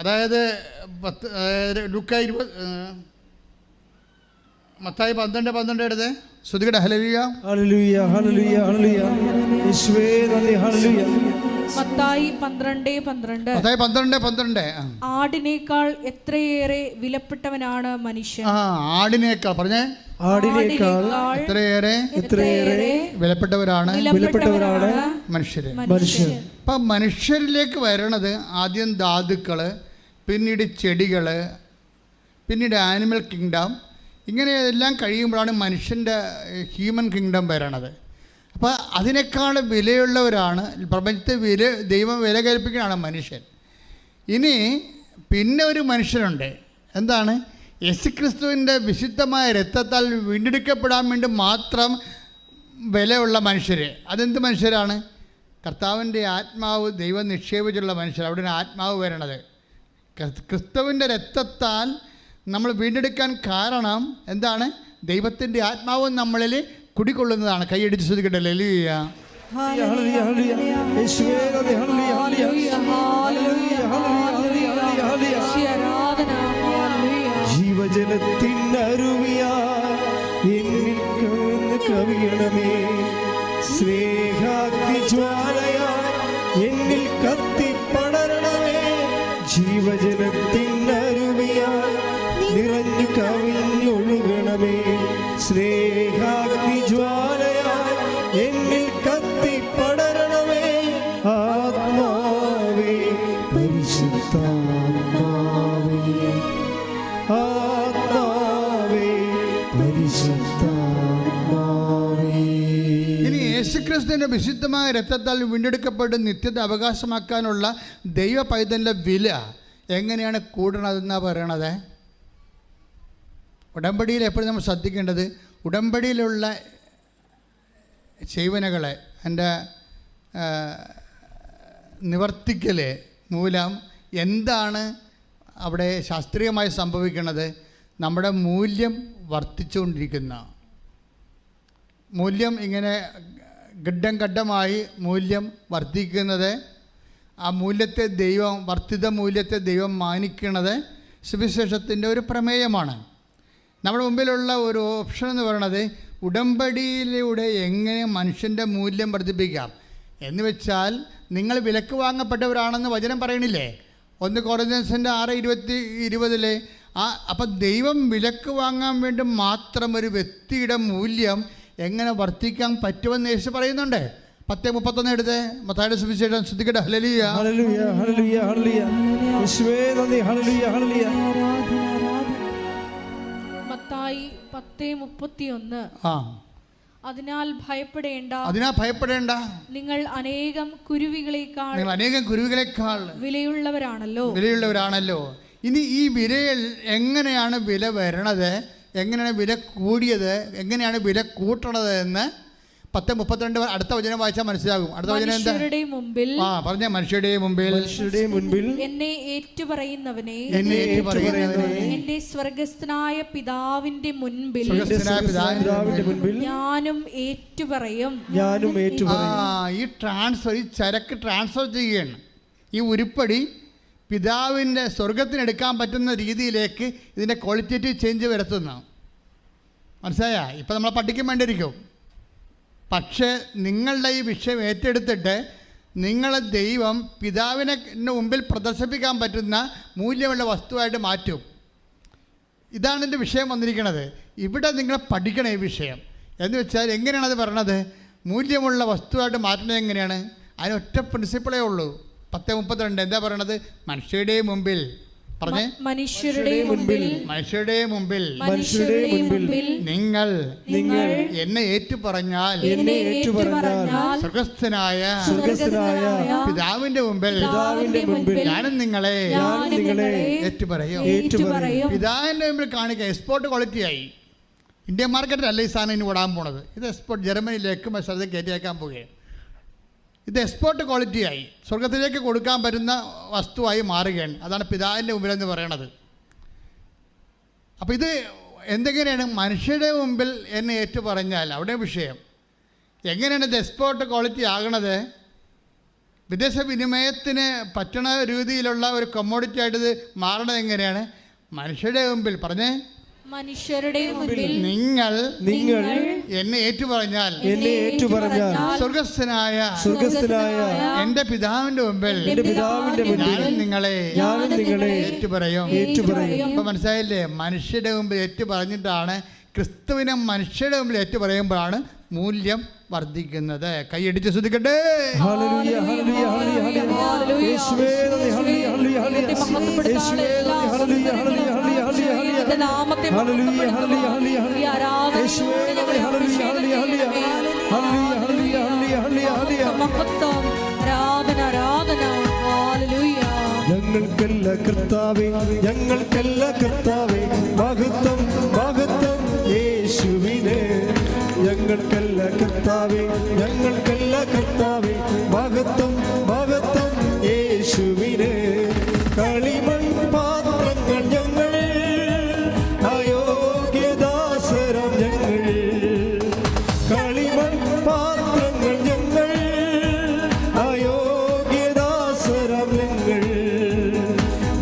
[SPEAKER 1] അതായത് മത്തായി 12:12 എടുത്ത് ശ്രദ്ധിക്കട്ടെ. ഹല്ലേലൂയ,
[SPEAKER 2] ഹല്ലേലൂയ, ഹല്ലേലൂയ, ഹല്ലേലൂയ. യേശുവേ നന്ദി. ഹല്ലേലൂയ.
[SPEAKER 3] മത്തായി 12:12. ആടിനേക്കാൾ എത്രയേറെ വിലപ്പെട്ടവനാണ് മനുഷ്യൻ.
[SPEAKER 1] ആടിനേക്കാൾ പറഞ്ഞേ.
[SPEAKER 2] ആടിനേക്കാൾ
[SPEAKER 1] എത്രയേറെ വിലപ്പെട്ടവരാണ് മനുഷ്യർ. അപ്പം മനുഷ്യരിലേക്ക് വരണത് ആദ്യം ധാതുക്കൾ, പിന്നീട് ചെടികൾ, പിന്നീട് ആനിമൽ കിങ്ഡം. ഇങ്ങനെ എല്ലാം കഴിയുമ്പോഴാണ് മനുഷ്യൻ്റെ ഹ്യൂമൻ കിങ്ഡം വരണത്. അപ്പോൾ അതിനേക്കാൾ വിലയുള്ളവരാണ് പ്രപഞ്ചത്തെ ദൈവം വില കൽപ്പിക്കുകയാണ് മനുഷ്യൻ. ഇനി പിന്നെ ഒരു മനുഷ്യനുണ്ട്. എന്താണ്? യേശുക്രിസ്തുവിൻ്റെ വിശുദ്ധമായ രക്തത്താൽ വീണ്ടെടുക്കപ്പെടാൻ വേണ്ടി മാത്രം വിലയുള്ള മനുഷ്യർ. അതെന്ത് മനുഷ്യരാണ്? കർത്താവിൻ്റെ ആത്മാവ് ദൈവം നിക്ഷേപിച്ചുള്ള മനുഷ്യർ. അവിടെയാണ് ആത്മാവ് വരണത്. ക്രിസ്തുവിൻ്റെ രക്തത്താൽ നമ്മൾ വീണ്ടെടുക്കാൻ കാരണം എന്താണ്? ദൈവത്തിൻ്റെ ആത്മാവ് നമ്മളിൽ കുടികൊള്ളുന്നതാണ്. കൈയടിച്ച് ശ്രദ്ധിക്കട്ടെ. ഹല്ലേലൂയ,
[SPEAKER 2] ഹല്ലേലൂയ, ഹല്ലേലൂയ. യേശുവേ നന്ദി. ഹല്ലേലൂയ, ഹല്ലേലൂയ, ഹല്ലേലൂയ, ഹല്ലേലൂയ. ജീവജലത്തിനരുവിയായി എന്നിൽ കവിയണമേ. സ്നേഹാഗ്നി ജ്വാലയായി എന്നിൽ കത്തിപ്പടരണമേ. ജീവജലത്തിനരുവിയായി നിറഞ്ഞു കവിഞ്ഞൊഴുകണമേ. സ്നേഹാഗ്നി ജ്വാലയായി എന്നിൽ കത്തിപ്പടരണമേ. ആത്മാവേ, പരിശുദ്ധാത്മാവേ, ആത്മാവേ, പരിശുദ്ധാത്മാവേ.
[SPEAKER 1] ഇനി യേശുക്രിസ്തുവിൻ്റെ വിശുദ്ധമായ രക്തത്താൽ വീണ്ടെടുക്കപ്പെട്ട് നിത്യത അവകാശമാക്കാനുള്ള ദൈവ പൈതലിൻ്റെ വില എങ്ങനെയാണ് കൂടണതെന്നാണ് പറയണത്. ഉടമ്പടിയിൽ എപ്പോഴും നമ്മൾ ശ്രദ്ധിക്കേണ്ടത് ഉടമ്പടിയിലുള്ള സേവനകളെ, എൻ്റെ നിവർത്തിക്കൽ മൂലം എന്താണ് അവിടെ ശാസ്ത്രീയമായി സംഭവിക്കുന്നത്? നമ്മുടെ മൂല്യം വർദ്ധിച്ചുകൊണ്ടിരിക്കുന്ന മൂല്യം ഇങ്ങനെ ഘട്ടം ഘട്ടമായി മൂല്യം വർദ്ധിക്കുന്നത്, ആ മൂല്യത്തെ ദൈവം, വർദ്ധിത മൂല്യത്തെ ദൈവം മാനിക്കുന്നത് സുവിശേഷത്തിൻ്റെ ഒരു പ്രമേയമാണ്. നമ്മുടെ മുമ്പിലുള്ള ഒരു ഓപ്ഷൻ എന്ന് പറയുന്നത് ഉടമ്പടിയിലൂടെ എങ്ങനെ മനുഷ്യൻ്റെ മൂല്യം വർദ്ധിപ്പിക്കാം എന്ന് വെച്ചാൽ, നിങ്ങൾ വിലക്ക് വാങ്ങപ്പെട്ടവരാണെന്ന് വചനം പറയണില്ലേ? 1 കൊരിന്ത്യൻസിൻ്റെ 6:20 അപ്പം ദൈവം വിലക്ക് വാങ്ങാൻ വേണ്ടി മാത്രം ഒരു വ്യക്തിയുടെ മൂല്യം എങ്ങനെ വർദ്ധിക്കാൻ പറ്റുമെന്ന് യേശു പറയുന്നുണ്ട്. 10:31 എടുത്ത് മത്തായിയുടെ സുവിശേഷം ശ്രദ്ധിക്കട്ടെ. ഹല്ലേലൂയ
[SPEAKER 2] ഹല്ലേലൂയ ഹല്ലേലൂയ ഹല്ലേലൂയ യേശുവേ നന്ദി. ഹല്ലേലൂയ ഹല്ലേലൂയ.
[SPEAKER 3] മത്തായി 10:31. അതിനാൽ ഭയപ്പെടേണ്ട, നിങ്ങൾ അനേകം കുരുവികളെക്കാൾ വിലയുള്ളവരാണല്ലോ.
[SPEAKER 1] ഇനി ഈ വിലയിൽ എങ്ങനെയാണ് വില വരണത്, എങ്ങനെയാണ് വില കൂടിയത്, എങ്ങനെയാണ് വില കൂട്ടണത് എന്ന് 10:32 അടുത്ത വചനം വായിച്ചാൽ മനസ്സിലാകും. അടുത്ത വചനം എന്താ? പറഞ്ഞ മനുഷ്യരുടെ മുമ്പിൽ
[SPEAKER 3] എന്നെ ഏറ്റുപറയുന്നവനെ എന്റെ സ്വർഗ്ഗസ്ഥനായ പിതാവിന്റെ മുൻപിൽ ഞാനും ഏറ്റുപറയും.
[SPEAKER 1] ഈ ട്രാൻസ്ഫർ, ഈ ചരക്ക് ട്രാൻസ്ഫർ ചെയ്യുകയാണ്. ഈ ഉരുപ്പടി പിതാവിൻ്റെ സ്വർഗത്തിനെടുക്കാൻ പറ്റുന്ന രീതിയിലേക്ക് ഇതിൻ്റെ ക്വാളിറ്റേറ്റീവ് ചേഞ്ച് വരുത്തുന്നു. മനസ്സിലായ? ഇപ്പം നമ്മളെ പഠിക്കാൻ വേണ്ടിയിരിക്കും. പക്ഷേ നിങ്ങളുടെ ഈ വിഷയം ഏറ്റെടുത്തിട്ട് നിങ്ങളെ ദൈവം പിതാവിനെ മുമ്പിൽ പ്രദർശിപ്പിക്കാൻ പറ്റുന്ന മൂല്യമുള്ള വസ്തുവായിട്ട് മാറ്റും. ഇതാണ് എൻ്റെ വിഷയം വന്നിരിക്കുന്നത്. ഇവിടെ നിങ്ങൾ പഠിക്കണം ഈ വിഷയം. എന്ന് വെച്ചാൽ എങ്ങനെയാണ് അത് പറയണത്? മൂല്യമുള്ള വസ്തുവായിട്ട് മാറ്റുന്നത് എങ്ങനെയാണ്? അതിനൊറ്റ പ്രിൻസിപ്പിളേ ഉള്ളൂ. 10:32 എന്താ പറയണത്? മനുഷ്യരുടെ മുമ്പിൽ പറഞ്ഞേ, മനുഷ്യരുടെ മുമ്പിൽ നിങ്ങൾ എന്നെ ഏറ്റുപറഞ്ഞാൽ സ്വർഗ്ഗസ്ഥനായ പിതാവിന്റെ മുമ്പിൽ ഞാനും നിങ്ങളെ ഏറ്റുപറയും. പിതാവിന്റെ മുമ്പിൽ കാണിക്കുക. എക്സ്പോർട്ട് ക്വാളിറ്റിയായി. ഇന്ത്യൻ മാർക്കറ്റിലല്ല ഈ സാധനം ഇനി ഓടാൻ പോണത്. ഇത് എക്സ്പോർട്ട് ജർമ്മനിയിലേക്ക് മത്സരത്തിൽ കയറ്റിയേക്കാൻ പോവുകയാണ്. ഇത് എക്സ്പോർട്ട് ക്വാളിറ്റിയായി സ്വർഗത്തിലേക്ക് കൊടുക്കാൻ പറ്റുന്ന വസ്തുവായി മാറുകയാണ്. അതാണ് പിതാവിൻ്റെ മുമ്പിലെന്ന് പറയണത്. അപ്പോൾ ഇത് എന്തെങ്ങനെയാണ്? മനുഷ്യരുടെ മുമ്പിൽ എന്നെ ഏറ്റു പറഞ്ഞാൽ അവിടെ വിഷയം. എങ്ങനെയാണ് ഇത് എക്സ്പോർട്ട് ക്വാളിറ്റി ആകണത്? വിദേശ വിനിമയത്തിന് പറ്റണ രീതിയിലുള്ള ഒരു കമ്മോഡിറ്റി ആയിട്ട് ഇത് മാറണത് എങ്ങനെയാണ്? മനുഷ്യരുടെ മുമ്പിൽ പറഞ്ഞേ,
[SPEAKER 3] മനുഷ്യരുടെ മുമ്പിൽ
[SPEAKER 1] നിങ്ങൾ എന്നെ ഏറ്റുപറഞ്ഞാൽ സ്വർഗ്ഗസ്ഥനായ എന്റെ പിതാവിന്റെ മുമ്പിൽ ഞാനും നിങ്ങളെ ഏറ്റുപറയും. അപ്പൊ മനസ്സിലായില്ലേ? മനുഷ്യരുടെ മുമ്പിൽ ഏറ്റുപറഞ്ഞിട്ടാണ്, ക്രിസ്തുവിനെ മനുഷ്യരുടെ മുമ്പിൽ ഏറ്റുപറയുമ്പോഴാണ് മൂല്യം വർദ്ധിക്കുന്നത്. കൈയടിച്ച് ശ്രദ്ധിക്കട്ടെ.
[SPEAKER 2] ഞങ്ങൾക്കല്ല കർത്താവേ, ഞങ്ങൾക്കല്ല കർത്താവേ, മഹത്വം മഹത്വം യേശുവിനെ. ഞങ്ങൾക്കല്ല കർത്താവേ, ഞങ്ങൾക്കല്ല കർത്താവേ, മഹത്വം മഹത്വം യേശുവിനെ. കളിമൺ പാത്രങ്ങൾ ഞങ്ങൾ, അയോഗ്യദാസരം ഞങ്ങൾ. കളിമൺ പാത്രങ്ങൾ ഞങ്ങൾ, അയോഗ്യദാസരം ഞങ്ങൾ.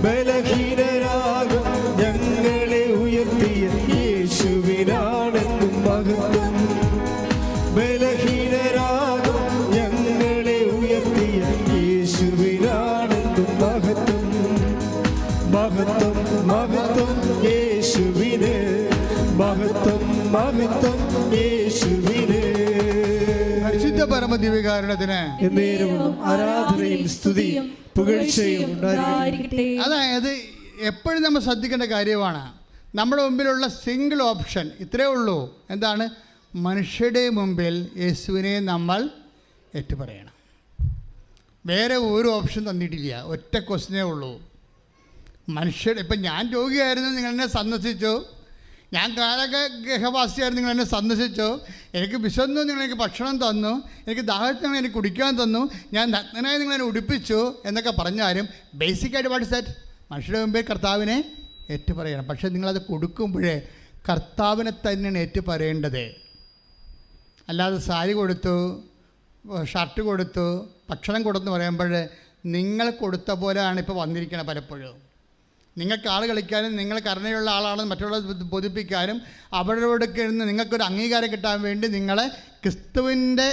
[SPEAKER 2] ബലഹീനരാകും ഞങ്ങളെ ഉയർത്തിയ യേശുവിനാണെന്നും മഹത്വം. ബലഹീനരാകും ഞങ്ങളെ ഉയർത്തിയ യേശുവിനാണെന്നും മഹത്വം. മഹത്വം മഹത്വം യേശുവിനെ, മഹത്വം മഹത്വം യേശുവിനെ.
[SPEAKER 1] പരിശുദ്ധ പരമദിവ്യകാരുണ്യത്തിന്
[SPEAKER 2] എന്നേരവും ആരാധനയും സ്തുതിയും പുകഴ്ചയും ഉണ്ടായിരിക്കട്ടെ.
[SPEAKER 1] അതായത് എപ്പോഴും നമ്മൾ ശ്രദ്ധിക്കേണ്ട കാര്യമാണ്. നമ്മുടെ മുമ്പിലുള്ള സിംഗിൾ ഓപ്ഷൻ ഇത്രയേ ഉള്ളൂ. എന്താണ്? മനുഷ്യരുടെ മുമ്പിൽ യേശുവിനെ നമ്മൾ ഏറ്റുപറയണം. വേറെ ഒരു ഓപ്ഷൻ തന്നിട്ടില്ല. ഒറ്റ ക്വസ്റ്റ്യനേ ഉള്ളൂ. മനുഷ്യർ, ഇപ്പം ഞാൻ രോഗിയായിരുന്നു, നിങ്ങൾ എന്നെ സന്ദർശിച്ചു, ഞാൻ ഗൃഹവാസിയായിരുന്നു, നിങ്ങൾ എന്നെ സന്ദർശിച്ചു, എനിക്ക് വിശന്നു, നിങ്ങൾ എനിക്ക് ഭക്ഷണം തന്നു, എനിക്ക് ദാഹത്തിന് എനിക്ക് കുടിക്കാൻ തന്നു, ഞാൻ നഗ്നനായി നിങ്ങൾ എന്നെ ഉടുപ്പിച്ചു എന്നൊക്കെ പറഞ്ഞാലും ബേസിക്കായിട്ട് വാട്ട് സെറ്റ് മനുഷ്യരുടെ മുമ്പേ കർത്താവിനെ ഏറ്റുപറയണം. പക്ഷേ നിങ്ങളത് കൊടുക്കുമ്പോഴേ കർത്താവിനെ തന്നെയാണ് ഏറ്റുപറയേണ്ടത്. അല്ലാതെ സാരി കൊടുത്തു, ഷർട്ട് കൊടുത്തു, ഭക്ഷണം കൊടുത്തെന്ന് പറയുമ്പോൾ നിങ്ങൾ കൊടുത്ത പോലെയാണ് ഇപ്പോൾ വന്നിരിക്കുന്നത്. പലപ്പോഴും നിങ്ങൾക്ക് ആൾ കളിക്കാനും നിങ്ങൾ കരുണയുള്ള ആളാണെന്ന് മറ്റുള്ളവരെ ബോധിപ്പിക്കാനും അവരോടൊക്കെ ഇരുന്ന് നിങ്ങൾക്കൊരു അംഗീകാരം കിട്ടാൻ വേണ്ടി നിങ്ങളെ ക്രിസ്തുവിൻ്റെ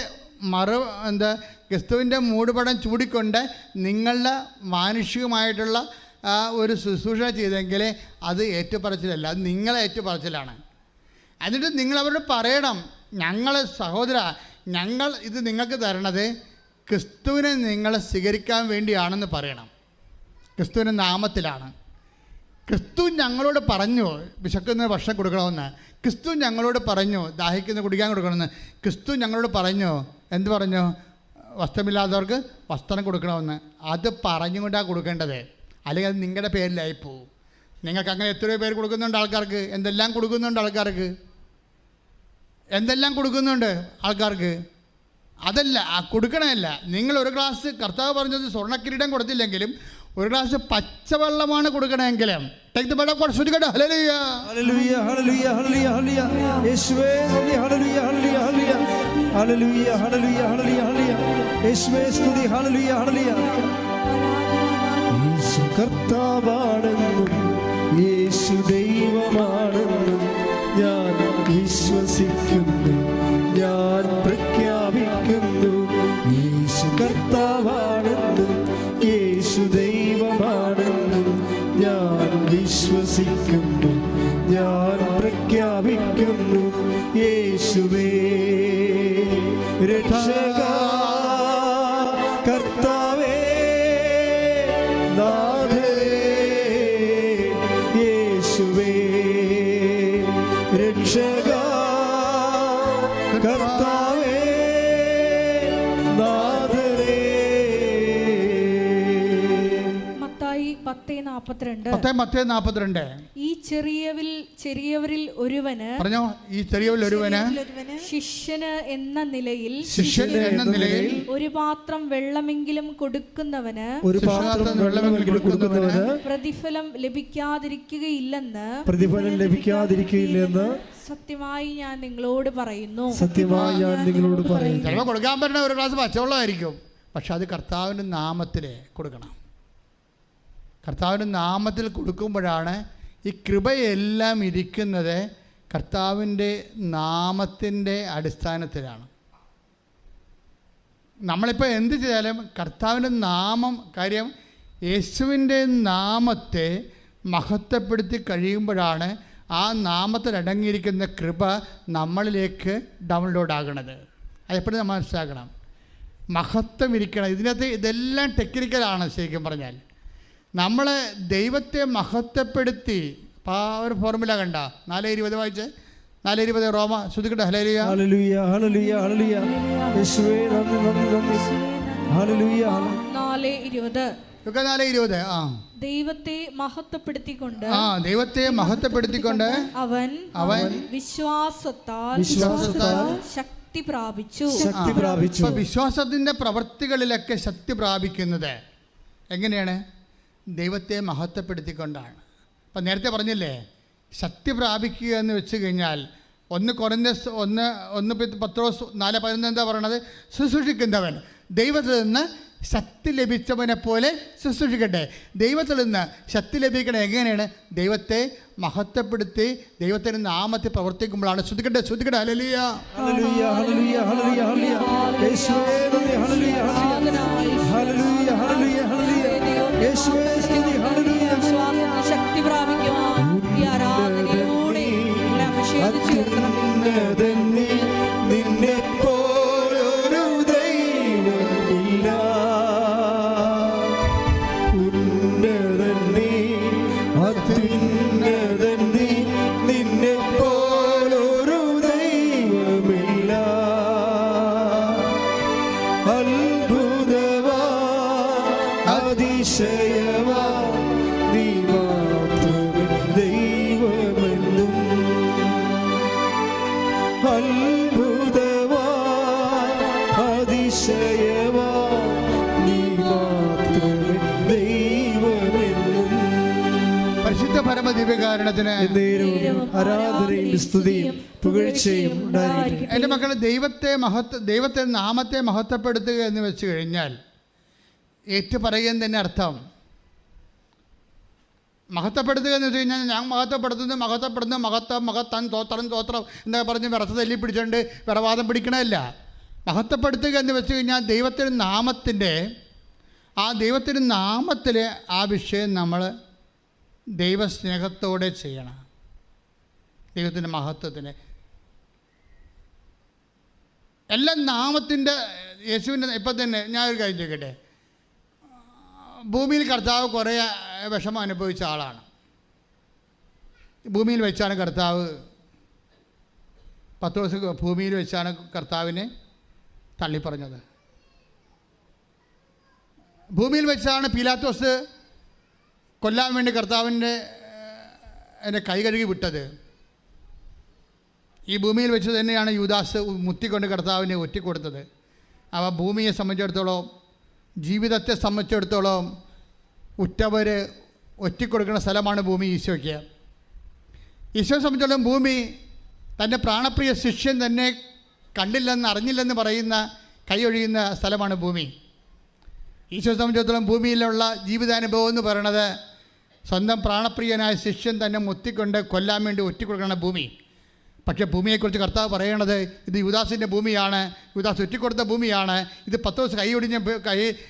[SPEAKER 1] ക്രിസ്തുവിൻ്റെ മൂടുപടം ചൂടിക്കൊണ്ട് നിങ്ങളുടെ മാനുഷികമായിട്ടുള്ള ഒരു ശുശ്രൂഷ ചെയ്തെങ്കിൽ അത് ഏറ്റുപറച്ചിലല്ല, അത് നിങ്ങളെ ഏറ്റുപറച്ചിലാണ്. എന്നിട്ട് നിങ്ങളവരോട് പറയണം, ഞങ്ങൾ സഹോദര, ഞങ്ങൾ ഇത് നിങ്ങൾക്ക് തരണത് ക്രിസ്തുവിനെ നിങ്ങൾ സ്വീകരിക്കാൻ വേണ്ടിയാണെന്ന് പറയണം. ക്രിസ്തുവിൻ്റെ നാമത്തിലാണ്. ക്രിസ്തു ഞങ്ങളോട് പറഞ്ഞു വിശക്കുന്ന ഭക്ഷണം കൊടുക്കണമെന്ന്, ക്രിസ്തു ഞങ്ങളോട് പറഞ്ഞു ദാഹിക്കുന്ന കുടിക്കാൻ കൊടുക്കണമെന്ന്, ക്രിസ്തു ഞങ്ങളോട് പറഞ്ഞു എന്ത് പറഞ്ഞു, വസ്ത്രമില്ലാത്തവർക്ക് വസ്ത്രം കൊടുക്കണമെന്ന്. അത് പറഞ്ഞുകൊണ്ടാണ് കൊടുക്കേണ്ടത്, അല്ലെങ്കിൽ അത് നിങ്ങളുടെ പേരിലായി പോവും. നിങ്ങൾക്ക് അങ്ങനെ എത്രയോ പേര് കൊടുക്കുന്നുണ്ട് ആൾക്കാർക്ക്, എന്തെല്ലാം കൊടുക്കുന്നുണ്ട് ആൾക്കാർക്ക്, എന്തെല്ലാം കൊടുക്കുന്നുണ്ട് ആൾക്കാർക്ക്. അതല്ല, കൊടുക്കണമല്ല. നിങ്ങൾ ഒരു ഗ്ലാസ്, കർത്താവ് പറഞ്ഞത് സ്വർണ്ണക്കിരീടം കൊടുത്തില്ലെങ്കിലും ഒരു ഗ്ലാസ് പച്ചവെള്ളമാണ് കൊടുക്കണമെങ്കിലും
[SPEAKER 2] കർത്താവാണെന്നും യേശു ദൈവമാണെന്നും ഞാൻ വിശ്വസിക്കുന്നു, ഞാൻ പ്രഖ്യാപിക്കുന്നു. യേശു കർത്താവാണെന്നും യേശു ദൈവമാണെന്നും ഞാൻ വിശ്വസിക്കുന്നു, ഞാൻ പ്രഖ്യാപിക്കുന്നു. യേശുവേ രക്ഷക, കർത്താവേ നാഥനേ, യേശുവേ രക്ഷക, കർത്താവേ നാഥനേ.
[SPEAKER 3] മത്തായി 10:42.
[SPEAKER 1] മത്തായി 10:42.
[SPEAKER 3] ഈ ചെറിയവരിൽ ഒരുവന്,
[SPEAKER 1] പറഞ്ഞോ, ഈ ചെറിയവരിൽ ഒരുവന്
[SPEAKER 3] ശിഷ്യന് എന്ന നിലയിൽ ഒരു പാത്രം വെള്ളമെങ്കിലും കൊടുക്കുന്നവന് പ്രതിഫലം ലഭിക്കാതിരിക്കുകയില്ലെന്ന് സത്യമായി ഞാൻ നിങ്ങളോട് പറയുന്നു.
[SPEAKER 1] ചിലപ്പോൾ കൊടുക്കാൻ പറ്റുന്ന ഒരു ഗ്ലാസ് പച്ചവെള്ളമായിരിക്കും, പക്ഷെ അത് കർത്താവിൻ്റെ നാമത്തിൽ കൊടുക്കണം. കർത്താവിൻ്റെ നാമത്തിൽ കൊടുക്കുമ്പോഴാണ് ഈ കൃപയെല്ലാം ഇരിക്കുന്നത് കർത്താവിൻ്റെ നാമത്തിൻ്റെ അടിസ്ഥാനത്തിലാണ്. നമ്മളിപ്പോൾ എന്ത് ചെയ്താലും കർത്താവിൻ്റെ നാമം, കാര്യം യേശുവിൻ്റെ നാമത്തെ മഹത്വപ്പെടുത്തി കഴിയുമ്പോഴാണ് ആ നാമത്തിൽ അടങ്ങിയിരിക്കുന്ന കൃപ നമ്മളിലേക്ക് ഡൗൺലോഡ് ആകണത്. അതെപ്പോഴും നമ്മൾ മനസ്സിലാക്കണം. മഹത്വം ഇരിക്കണം ഇതിനകത്ത്. ഇതെല്ലാം ടെക്നിക്കലാണ് ശരിക്കും പറഞ്ഞാൽ. നമ്മൾ ദൈവത്തെ മഹത്വപ്പെടുത്തി, ആ ഒരു ഫോർമുല കണ്ട 4:20 വായിച്ച്, 4:20 റോമ ശ്രുതിക്കട്ടെ. ഹല്ലേലൂയ
[SPEAKER 2] ഹല്ലേലൂയ ഹല്ലേലൂയ ഹല്ലേലൂയ യേശുവേ നന്ദി നന്ദി നന്ദി. ഹല്ലേലൂയ
[SPEAKER 3] 4:20.
[SPEAKER 1] 4:20.
[SPEAKER 3] ദൈവത്തെ മഹത്വപ്പെടുത്തിക്കൊണ്ട് അവൻ വിശ്വാസത്താൽ ശക്തി പ്രാപിച്ചു.
[SPEAKER 1] വിശ്വാസത്തിന്റെ പ്രവൃത്തികളിലൊക്കെ ശക്തി പ്രാപിക്കുന്നത് എങ്ങനെയാണ്? ദൈവത്തെ മഹത്വപ്പെടുത്തിക്കൊണ്ടാണ്. അപ്പം നേരത്തെ പറഞ്ഞില്ലേ, ശക്തി പ്രാപിക്കുക എന്ന് വെച്ച് കഴിഞ്ഞാൽ 1 കൊരിന്ത്യർ 1 പത്രോസ് 4:11 എന്താ പറയണത്? ശുശ്രൂഷിക്കുന്നവൻ ദൈവത്തിൽ നിന്ന് ശക്തി ലഭിച്ചവനെ പോലെ ശുശ്രൂഷിക്കട്ടെ. ദൈവത്തിൽ നിന്ന് ശക്തി ലഭിക്കണം എങ്ങനെയാണ്? ദൈവത്തെ മഹത്വപ്പെടുത്തി ദൈവത്തിൻ്റെ നാമത്തിൽ പ്രവർത്തിക്കുമ്പോഴാണ്. ശ്രുതിക്കട്ടെ ശ്രുതിക്കട്ടെ. ഹല്ലേലൂയ
[SPEAKER 2] ഹല്ലേലൂയ ഹല്ലേലൂയ ഹല്ലേലൂയ ഹല്ലേലൂയ യേശുവേ നന്ദി. ഹല്ലേലൂയ ഹല്ലേലൂയ ഹല്ലേലൂയ ഹല്ലേലൂയ യേശുവേ സ്തുതി. ഹല്ലേലൂയ
[SPEAKER 3] ശക്തി പ്രാപിക്കുവാൻ ഈ ആരാധനയിലൂടെ അഭിഷേകിച്ചു
[SPEAKER 2] ഉന്നതനേ, നിന്നെപ്പോലൊരു ദൈവമില്ല. ഉന്നതനേ, അത്യുന്നതനേ, നിന്നെപ്പോലൊരു ദൈവമില്ല. അത്ഭുതവാ അതിശയവാ നീ മാത്രമേ അതിശയമാ നീ മാത്രമേ ദൈവമെന്നും.
[SPEAKER 1] പരിശുദ്ധ പരമ ദിവ്യകാരുണ്യത്തിന്
[SPEAKER 2] ആരാധനയും സ്തുതിയും പുകഴ്ചയും ഉണ്ടായിരിക്കട്ടെ.
[SPEAKER 1] എൻ്റെ മക്കളെ, ദൈവത്തെ നാമത്തെ മഹത്വപ്പെടുത്തുക എന്ന് വെച്ച് കഴിഞ്ഞാൽ ഏറ്റുപറയുക തന്നെ അർത്ഥം. മഹത്വപ്പെടുത്തുക എന്ന് വെച്ച് കഴിഞ്ഞാൽ ഞാൻ മഹത്വപ്പെടുന്നു മഹത്താൻ തോത്രം എന്താ പറഞ്ഞ് വിറച്ച് തല്ലി പിടിച്ചുകൊണ്ട് വിറവാദം പിടിക്കണമല്ല. മഹത്വപ്പെടുത്തുക എന്ന് വെച്ച് കഴിഞ്ഞാൽ ദൈവത്തിൻ്റെ നാമത്തിൽ ആ വിഷയം നമ്മൾ ദൈവസ്നേഹത്തോടെ ചെയ്യണം. ദൈവത്തിൻ്റെ മഹത്വത്തിന് എല്ലാം നാമത്തിൻ്റെ യേശുവിൻ്റെ. ഇപ്പം തന്നെ ഞാനൊരു കാര്യം ചോദിക്കട്ടെ, ഭൂമിയിൽ കർത്താവ് കുറേ വിഷമം അനുഭവിച്ച ആളാണ്. ഭൂമിയിൽ വെച്ചാണ് കർത്താവ് 10 ദിവസം ഭൂമിയിൽ വെച്ചാണ് കർത്താവിനെ തള്ളിപ്പറഞ്ഞത്. ഭൂമിയിൽ വെച്ചാണ് പീലാത്തോസ് കൊല്ലാൻ വേണ്ടി കർത്താവിൻ്റെ കൈ കഴുകി വിട്ടത്. ഈ ഭൂമിയിൽ വെച്ച് തന്നെയാണ് യൂദാസ് മുത്തിക്കൊണ്ട് കർത്താവിനെ ഒറ്റിക്കൊടുത്തത്. അവ ഭൂമിയെ സംബന്ധിച്ചിടത്തോളം, ജീവിതത്തെ സംബന്ധിച്ചിടത്തോളം ഉറ്റവർ ഒറ്റിക്കൊടുക്കുന്ന സ്ഥലമാണ് ഭൂമി ഈശോയ്ക്ക്. ഈശോയെ സംബന്ധിച്ചിടത്തോളം ഭൂമി തൻ്റെ പ്രാണപ്രിയ ശിഷ്യൻ തന്നെ കണ്ടില്ലെന്ന് അറിഞ്ഞില്ലെന്ന് പറയുന്ന കൈയൊഴിയുന്ന സ്ഥലമാണ് ഭൂമി. ഈശോയെ സംബന്ധിച്ചിടത്തോളം ഭൂമിയിലുള്ള ജീവിതാനുഭവം എന്ന് പറയുന്നത് സ്വന്തം പ്രാണപ്രിയനായ ശിഷ്യൻ തന്നെ മുത്തിക്കൊണ്ട് കൊല്ലാൻ വേണ്ടി ഒറ്റിക്കൊടുക്കുന്ന ഭൂമി. പക്ഷേ ഭൂമിയെക്കുറിച്ച് കർത്താവ് പറയണത് ഇത് യൂദാസിൻ്റെ ഭൂമിയാണ്, യൂദാസ് ഒറ്റിക്കൊടുത്ത ഭൂമിയാണ്, ഇത് 10 ദിവസം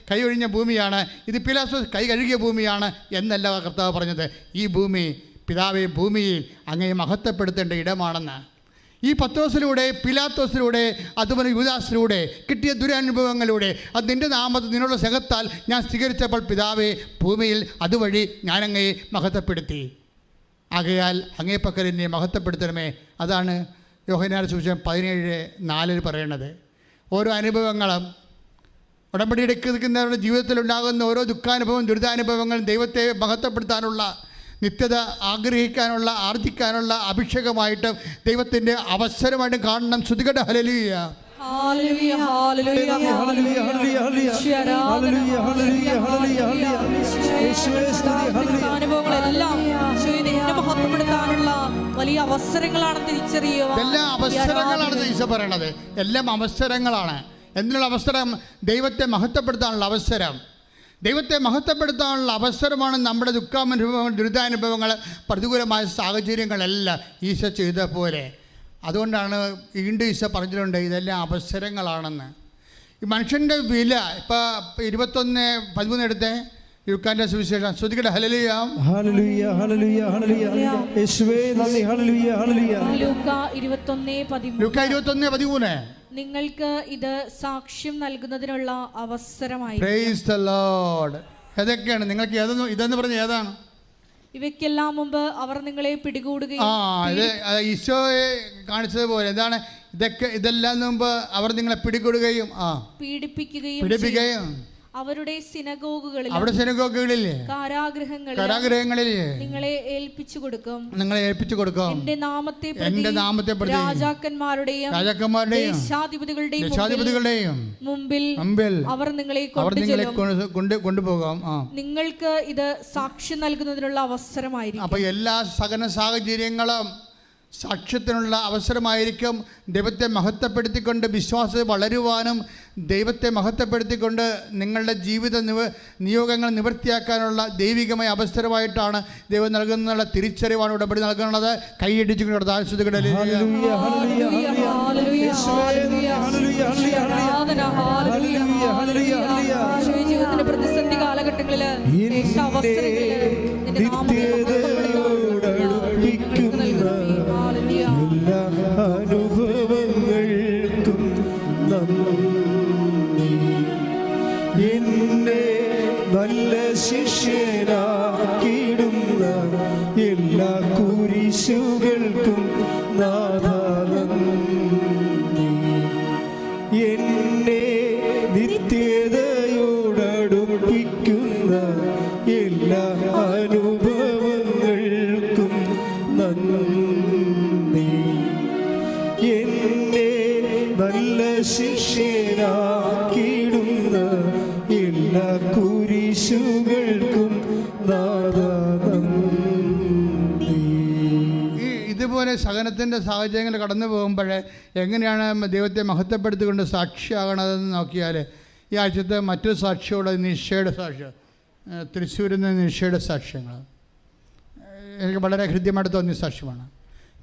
[SPEAKER 1] കൈയൊഴിഞ്ഞ ഭൂമിയാണ്, ഇത് പീലാത്തോസ് കൈ കഴുകിയ ഭൂമിയാണ് എന്നല്ല കർത്താവ് പറഞ്ഞത്. ഈ ഭൂമി പിതാവേ ഭൂമിയിൽ അങ്ങയെ മഹത്വപ്പെടുത്തേണ്ട ഇടമാണെന്ന്. ഈ 10 ദിവസത്തിലൂടെ പീലാത്തോസിലൂടെ അതുപോലെ യൂദാസിലൂടെ കിട്ടിയ ദുരനുഭവങ്ങളിലൂടെ അത് നിൻ്റെ നാമത്തിൽ നിന്നുള്ള സ്നേഹത്താൽ ഞാൻ സ്വീകരിച്ചപ്പോൾ പിതാവേ ഭൂമിയിൽ അതുവഴി ഞാനങ്ങയെ മഹത്വപ്പെടുത്തി. ആകയാൽ അങ്ങേ പക്കൽ എന്നെ മഹത്വപ്പെടുത്തണമേ. അതാണ് യോഹന്നാന്റെ സുവിശേഷം 17:4 പറയണത്. ഓരോ അനുഭവങ്ങളും ഉടമ്പടി എടുക്കുന്നവരുടെ ജീവിതത്തിലുണ്ടാകുന്ന ഓരോ ദുഃഖാനുഭവം ദുരിതാനുഭവങ്ങളും ദൈവത്തെ മഹത്വപ്പെടുത്താനുള്ള, നിത്യത ആഗ്രഹിക്കാനുള്ള, ആർജിക്കാനുള്ള അഭിഷേകമായിട്ടും ദൈവത്തിൻ്റെ അവസരമായിട്ടും കാണണം. ശ്രുതികട ഹല്ലേലൂയ.
[SPEAKER 3] ഹല്ലേലൂയ ഹല്ലേലൂയ ഹല്ലേലൂയ അനുഭവങ്ങളെല്ലാം നിന്നെ മഹത്വപ്പെടുത്താനുള്ള വലിയ അവസരങ്ങളാണ് തിരിച്ചറിയുക.
[SPEAKER 1] എല്ലാം അവസരങ്ങളാണ് ഈശോ പറയണത്. എല്ലാം അവസരങ്ങളാണ്. എന്തിനുള്ള അവസരം? ദൈവത്തെ മഹത്വപ്പെടുത്താനുള്ള അവസരം. ദൈവത്തെ മഹത്വപ്പെടുത്താനുള്ള അവസരമാണ് നമ്മുടെ ദുഃഖാനുഭവങ്ങൾ, ദുരിതാനുഭവങ്ങൾ, പ്രതികൂലമായ സാഹചര്യങ്ങളെല്ലാം ഈശോ ചെയ്ത പോലെ. അതുകൊണ്ടാണ് വീണ്ടും ഈശോ പറഞ്ഞിട്ടുണ്ട് ഇതെല്ലാം അവസരങ്ങളാണെന്ന്. ഈ മനുഷ്യൻ്റെ വില ഇപ്പോൾ 21:13 എടുത്തേ, യൂക്കാന്റെ സുവിശേഷം. ശ്രുതികട ഹല്ലേലൂയ
[SPEAKER 2] ഹല്ലേലൂയ ഹല്ലേലൂയ ഹല്ലേലൂയ യേശുവേ നന്ദി. ഹല്ലേലൂയ ഹല്ലേലൂയ.
[SPEAKER 3] ലൂക്ക 21:13 നിങ്ങൾക്ക് ഇത് സാക്ഷ്യം നൽകുന്നതിനുള്ള അവസരമായി.
[SPEAKER 1] Praise the Lord. ഏതൊക്കെയാണ് നിങ്ങൾക്ക് ഇതെന്ന് പറഞ്ഞ ഏതാണ്?
[SPEAKER 3] ഇവയ്ക്കെല്ലാം മുമ്പ് അവർ നിങ്ങളെ പിടികൂടുകയും
[SPEAKER 1] ഇത് ഈശോയെ കാണിച്ചതുപോലെ എന്താണ് ഇതെല്ലാം മുമ്പ് അവർ നിങ്ങളെ പിടികൂടുകയും പീഡിപ്പിക്കുകയും
[SPEAKER 3] അവരുടെ സിനഗോഗുകളിൽ കാരാഗൃഹങ്ങളിൽ നിങ്ങളെ ഏൽപ്പിച്ചു കൊടുക്കും. എന്റെ നാമത്തെ പ്രതി രാജാക്കന്മാരുടെയും ദേശാധിപതികളുടെയും മുമ്പിൽ അവർ നിങ്ങളെ
[SPEAKER 1] കൊണ്ടുപോകാം.
[SPEAKER 3] നിങ്ങൾക്ക് ഇത് സാക്ഷ്യം നൽകുന്നതിനുള്ള അവസരമായിരിക്കും.
[SPEAKER 1] അപ്പൊ എല്ലാ സകല സാഹചര്യങ്ങളും സാക്ഷ്യത്തിനുള്ള അവസരമായിരിക്കും. ദൈവത്തെ മഹത്വപ്പെടുത്തിക്കൊണ്ട് വിശ്വാസം വളരുവാനും ദൈവത്തെ മഹത്വപ്പെടുത്തിക്കൊണ്ട് നിങ്ങളുടെ ജീവിത നിയോഗങ്ങൾ നിവൃത്തിയാക്കാനുള്ള ദൈവികമായ അവസരമായിട്ടാണ് ദൈവം നൽകുന്നുള്ള തിരിച്ചറിവാണ് ഉടമ്പടി നൽകുന്നത്. കൈയടിച്ചുകൊണ്ട്
[SPEAKER 3] ജീവിതത്തിന്റെ പ്രതിസന്ധി കാലഘട്ടങ്ങളിൽ
[SPEAKER 2] അനുഭവങ്ങൾക്കും നന്ദി. എന്നെ നല്ല ശിഷ്യനാക്കിടുന്ന എല്ലാ കുരിശുകൾക്കും നാഥാ നന്ദി. എന്നെ നിത്യതയോടടുപ്പിക്കുന്ന എല്ലാ അനുഭവങ്ങൾക്കും നന്ദി. എന്നെ നല്ല ശിഷ്യനാക്കിയിടുന്ന എല്ലാ കുരിശുകൾക്കും നാഥാ നന്ദി.
[SPEAKER 1] ഇതുപോലെ സഹനത്തിൻ്റെ സാഹചര്യങ്ങൾ കടന്നു പോകുമ്പോൾ എങ്ങനെയാണ് ദൈവത്തെ മഹത്വപ്പെടുത്തിക്കൊണ്ട് സാക്ഷിയാകണതെന്ന് നോക്കിയാൽ ഈ ആഴ്ചത്തെ മറ്റൊരു സാക്ഷിയോടെ നിഷയുടെ സാക്ഷ്യം, തൃശ്ശൂരിൽ നിന്ന് നിഷയുടെ സാക്ഷ്യങ്ങൾ എനിക്ക് വളരെ ഹൃദ്യമായിട്ട് തോന്നിയ സാക്ഷ്യമാണ്.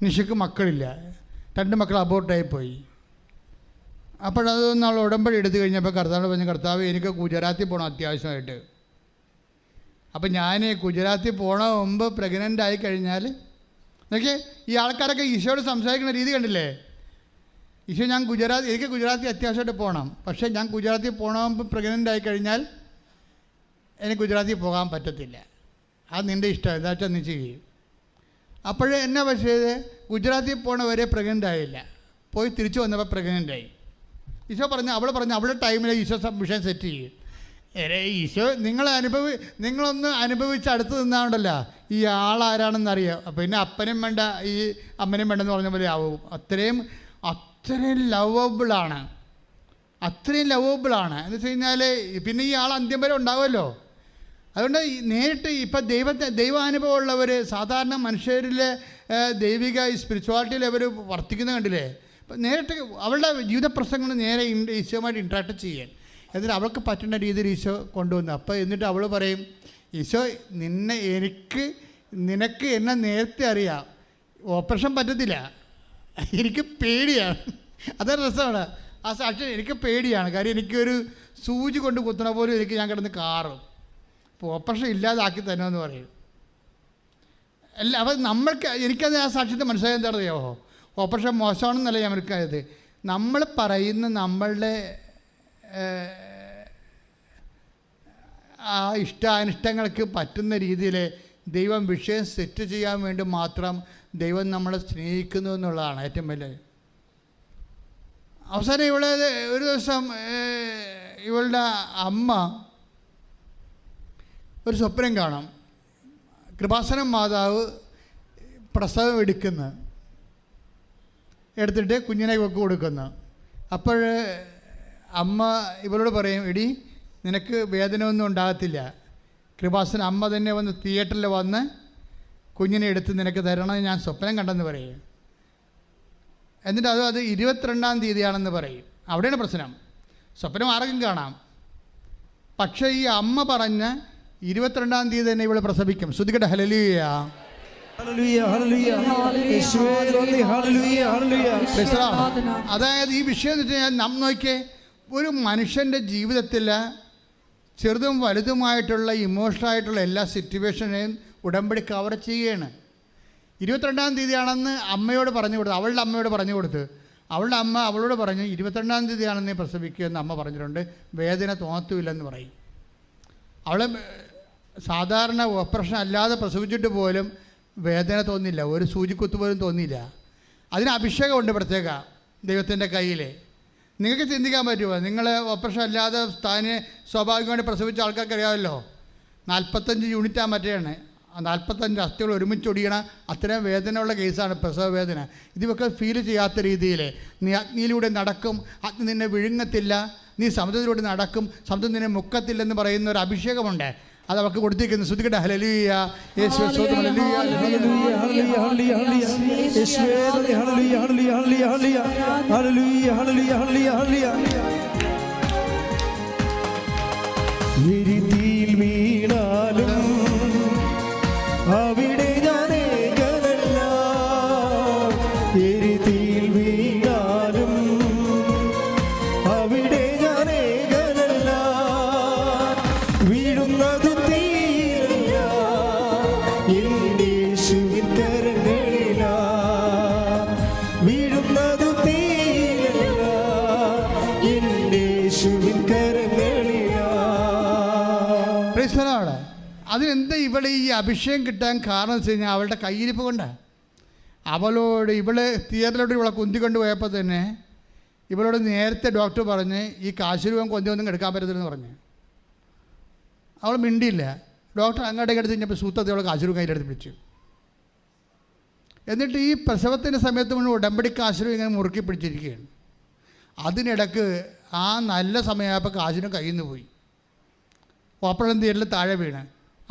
[SPEAKER 1] നിഷയ്ക്ക് മക്കളില്ല, 2 മക്കൾ അബോർട്ടായിപ്പോയി. അപ്പോഴതൊന്നും അവൾ ഉടമ്പടി എടുത്തു കഴിഞ്ഞപ്പോൾ കർത്താവ് പറഞ്ഞു, കർത്താവ് എനിക്ക് ഗുജറാത്തിൽ പോകണം അത്യാവശ്യമായിട്ട്. അപ്പം ഞാൻ ഗുജറാത്തിൽ പോകണ മുമ്പ് പ്രഗ്നൻ്റ് ആയി കഴിഞ്ഞാൽ നോക്കിയേ, ഈ ആൾക്കാരൊക്കെ ഈശോയോട് സംസാരിക്കുന്ന രീതി കണ്ടില്ലേ? ഈശോ എനിക്ക് ഗുജറാത്തിൽ അത്യാവശ്യമായിട്ട് പോകണം, പക്ഷേ ഞാൻ ഗുജറാത്തിൽ പോകണമെന്ന് പ്രഗ്നൻ്റ് ആയി കഴിഞ്ഞാൽ എനിക്ക് ഗുജറാത്തിൽ പോകാൻ പറ്റത്തില്ല, അത് നിൻ്റെ ഇഷ്ടം, എന്താ വെച്ചാൽ നീ ചെയ്യും. അപ്പോഴേ എന്നാ പക്ഷേ ഗുജറാത്തിൽ പോണവരെ പ്രഗ്നൻ്റ് ആയില്ല, പോയി തിരിച്ചു വന്നപ്പോൾ പ്രഗ്നൻ്റ് ആയി. ഈശോ പറഞ്ഞു, അവളുടെ ടൈമിൽ ഈശോ വിഷയം സെറ്റ് ചെയ്യും. ഈശോ നിങ്ങളൊന്ന് അനുഭവിച്ച് അടുത്ത് നിന്നാണ്ടല്ലോ ഈ ആളാരാണെന്നറിയാം. അപ്പോൾ പിന്നെ അപ്പനും വേണ്ട ഈ അമ്മനും വേണ്ടെന്ന് പറഞ്ഞ പോലെ ആവും. അത്രയും ലവബിളാണ്, എന്ന് വെച്ച് കഴിഞ്ഞാൽ പിന്നെ ഈ ആൾ അന്ത്യം വരെ ഉണ്ടാവുമല്ലോ. അതുകൊണ്ട് നേരിട്ട് ഇപ്പം ദൈവാനുഭവമുള്ളവർ സാധാരണ മനുഷ്യരിലെ ദൈവിക സ്പിരിച്വാലിറ്റിയിൽ അവർ വർത്തിക്കുന്ന കണ്ടില്ലേ? അപ്പം നേരിട്ട് അവളുടെ ജീവിത പ്രശ്നങ്ങൾ നേരെ ഈശോയുമായിട്ട് ഇൻട്രാക്ട് ചെയ്യാൻ, എന്നിട്ട് അവൾക്ക് പറ്റുന്ന രീതിയിൽ ഈശോ കൊണ്ടുവന്നു. അപ്പോൾ എന്നിട്ട് അവൾ പറയും, ഈശോ നിനക്ക് എന്നെ നേരത്തെ അറിയാം, ഓപ്പറേഷൻ പറ്റത്തില്ല, എനിക്ക് പേടിയാണ്. അതൊരു രസമാണ് ആ സാക്ഷി. എനിക്ക് പേടിയാണ്, കാര്യം എനിക്കൊരു സൂചി കൊണ്ട് കുത്തണ പോലും ഞാൻ കിടന്ന് കാറും, അപ്പോൾ ഓപ്പറേഷൻ ഇല്ലാതാക്കി തരുമെന്ന് പറയും. അല്ല, അപ്പം എനിക്കത് ആ സാക്ഷ്യത്തെ മനസ്സിലായി എന്താണെന്നറിയോ? ഓപ്പറേഷൻ മോശമാണെന്നല്ല ഞാൻ മനസ്സിലായത്. നമ്മൾ പറയുന്ന നമ്മളുടെ ആ ഇഷ്ടാനിഷ്ടങ്ങൾക്ക് പറ്റുന്ന രീതിയിൽ ദൈവം വിഷയം സെറ്റ് ചെയ്യാൻ വേണ്ടി മാത്രം ദൈവം നമ്മളെ സ്നേഹിക്കുന്നു എന്നുള്ളതാണ് ഏറ്റവും വലിയ. അവസാനം ഒരു ദിവസം ഇവളുടെ അമ്മ ഒരു സ്വപ്നം കാണാം. കൃപാസനം മാതാവ് പ്രസവം എടുത്തിട്ട് കുഞ്ഞിനെ കൊടുക്കുന്നു. അപ്പോൾ അമ്മ ഇവളോട് പറയും, എടി നിനക്ക് വേദന ഒന്നും ഉണ്ടാകത്തില്ല, കൃപാസനം അമ്മ തന്നെ വന്ന് തിയേറ്ററിൽ വന്ന് കുഞ്ഞിനെ എടുത്ത് നിനക്ക് തരണമെന്ന് ഞാൻ സ്വപ്നം കണ്ടെന്ന് പറയും. എന്നിട്ട് അത് 22-ാം തീയതിയാണെന്ന് പറയും. അവിടെയാണ് പ്രശ്നം. സ്വപ്നം ആർക്കും കാണാം, പക്ഷേ ഈ അമ്മ പറഞ്ഞ 22-ാം തീയതി തന്നെ ഇവളെ പ്രസവിക്കും. ശ്രുതികട്ടെ ഹല്ലേലൂയ. അതായത് ഈ വിഷയം എന്ന് വെച്ചാൽ നോക്കിയേ, ഒരു മനുഷ്യൻ്റെ ജീവിതത്തിൽ ചെറുതും വലുതുമായിട്ടുള്ള ഇമോഷണലായിട്ടുള്ള എല്ലാ സിറ്റുവേഷനെയും ഉടമ്പടി കവർ ചെയ്യുകയാണ്. 22-ാം തീയതിയാണെന്ന് അമ്മയോട് പറഞ്ഞു കൊടുത്തു, അവളുടെ അമ്മയോട് പറഞ്ഞു കൊടുത്ത്, അവളുടെ അമ്മ അവളോട് പറഞ്ഞു 22-ാം തീയതിയാണെന്ന് പ്രസവിക്കുമെന്ന് അമ്മ പറഞ്ഞിട്ടുണ്ട്, വേദന തോന്നത്തുമില്ലെന്ന് പറയും. അവളെ സാധാരണ ഓപ്പറേഷൻ അല്ലാതെ പ്രസവിച്ചിട്ട് പോലും വേദന തോന്നില്ല, ഒരു സൂചിക്കുത്ത് പോലും തോന്നിയില്ല. അതിന് അഭിഷേകമുണ്ട് പ്രത്യേക ദൈവത്തിൻ്റെ കയ്യിൽ. നിങ്ങൾക്ക് ചിന്തിക്കാൻ പറ്റുമോ? നിങ്ങൾ ഓപ്പറേഷൻ അല്ലാതെ താനെ സ്വാഭാവികമായിട്ട് പ്രസവിച്ച ആൾക്കാർക്ക് അറിയാമല്ലോ, 45 യൂണിറ്റാണ് മറ്റേയാണ്, 45 അസ്ഥികൾ ഒരുമിച്ചൊടിയണ അത്രയും വേദനയുള്ള കേസാണ് പ്രസവ വേദന. ഇതൊക്കെ ഫീൽ ചെയ്യാത്ത രീതിയിൽ നീ അഗ്നിയിലൂടെ നടക്കും, അഗ്നി നിന്നെ വിഴുങ്ങത്തില്ല, നീ സമുദ്രത്തിലൂടെ നടക്കും, സമുദ്രം നിന്നെ മുക്കത്തില്ലെന്ന് പറയുന്ന ഒരു അഭിഷേകമുണ്ട്. അത് അവർക്ക് കൊടുത്തിരിക്കുന്നു. ശ്രുതികട്ടെ ഹല്ലേലൂയ. യേശുവേ സ്തോത്രം. ഹല്ലേലൂയ ഹല്ലേലൂയ ഹല്ലേലൂയ യേശുവേ ഹല്ലേലൂയ ഹല്ലേലൂയ ഹല്ലേലൂയ ഹല്ലേലൂയ ഹല്ലേലൂയ ഹല്ലേലൂയ.
[SPEAKER 2] വിരിതിയിൽ വീണാലും അവിടെ ഞാൻ ഏകനല്ല, എരിതിയിൽ വീണാലും അവിടെ ഞാൻ ഏകനല്ല, വീഴുന്നത് തീരല്ല എൻ്റെ യേശുവിൻ കരങ്ങളില, വീഴുന്നത് തീരല്ല എൻ്റെ യേശുവിൻ കരങ്ങളില.
[SPEAKER 1] അതിനെന്താ ഇവിടെ ഈ അഭിഷേകം കിട്ടാൻ കാരണം വെച്ച് കഴിഞ്ഞാൽ അവളുടെ കയ്യിരിപ്പ് കൊണ്ടാണ്. ഇവള് തിയേറ്ററിലോട്ട് ഇവളെ കുന്തിക്കൊണ്ട് പോയപ്പോൾ തന്നെ ഇവളോട് നേരത്തെ ഡോക്ടർ പറഞ്ഞ് ഈ കാശുരൂപം കൊന്തിയൊന്നും എടുക്കാൻ പറ്റത്തില്ലെന്ന് പറഞ്ഞു. അവൾ മിണ്ടിയില്ല. ഡോക്ടർ അങ്ങോട്ടേക്ക് എടുത്ത് കഴിഞ്ഞപ്പോൾ സൂത്രത്തെ അവളെ കാശുരൂപം കയ്യിലെടുത്ത് പിടിച്ചു. എന്നിട്ട് ഈ പ്രസവത്തിൻ്റെ സമയത്ത് മുഴുവൻ ഉടമ്പടി കാശുരൂപം ഇങ്ങനെ മുറുക്കി പിടിച്ചിരിക്കുകയാണ്. അതിനിടക്ക് ആ നല്ല സമയമായപ്പോൾ കാശിന് കയ്യിൽ നിന്ന് പോയി. ഓപ്പറേഷൻ തിയേറ്ററിൽ താഴെ വീണ്.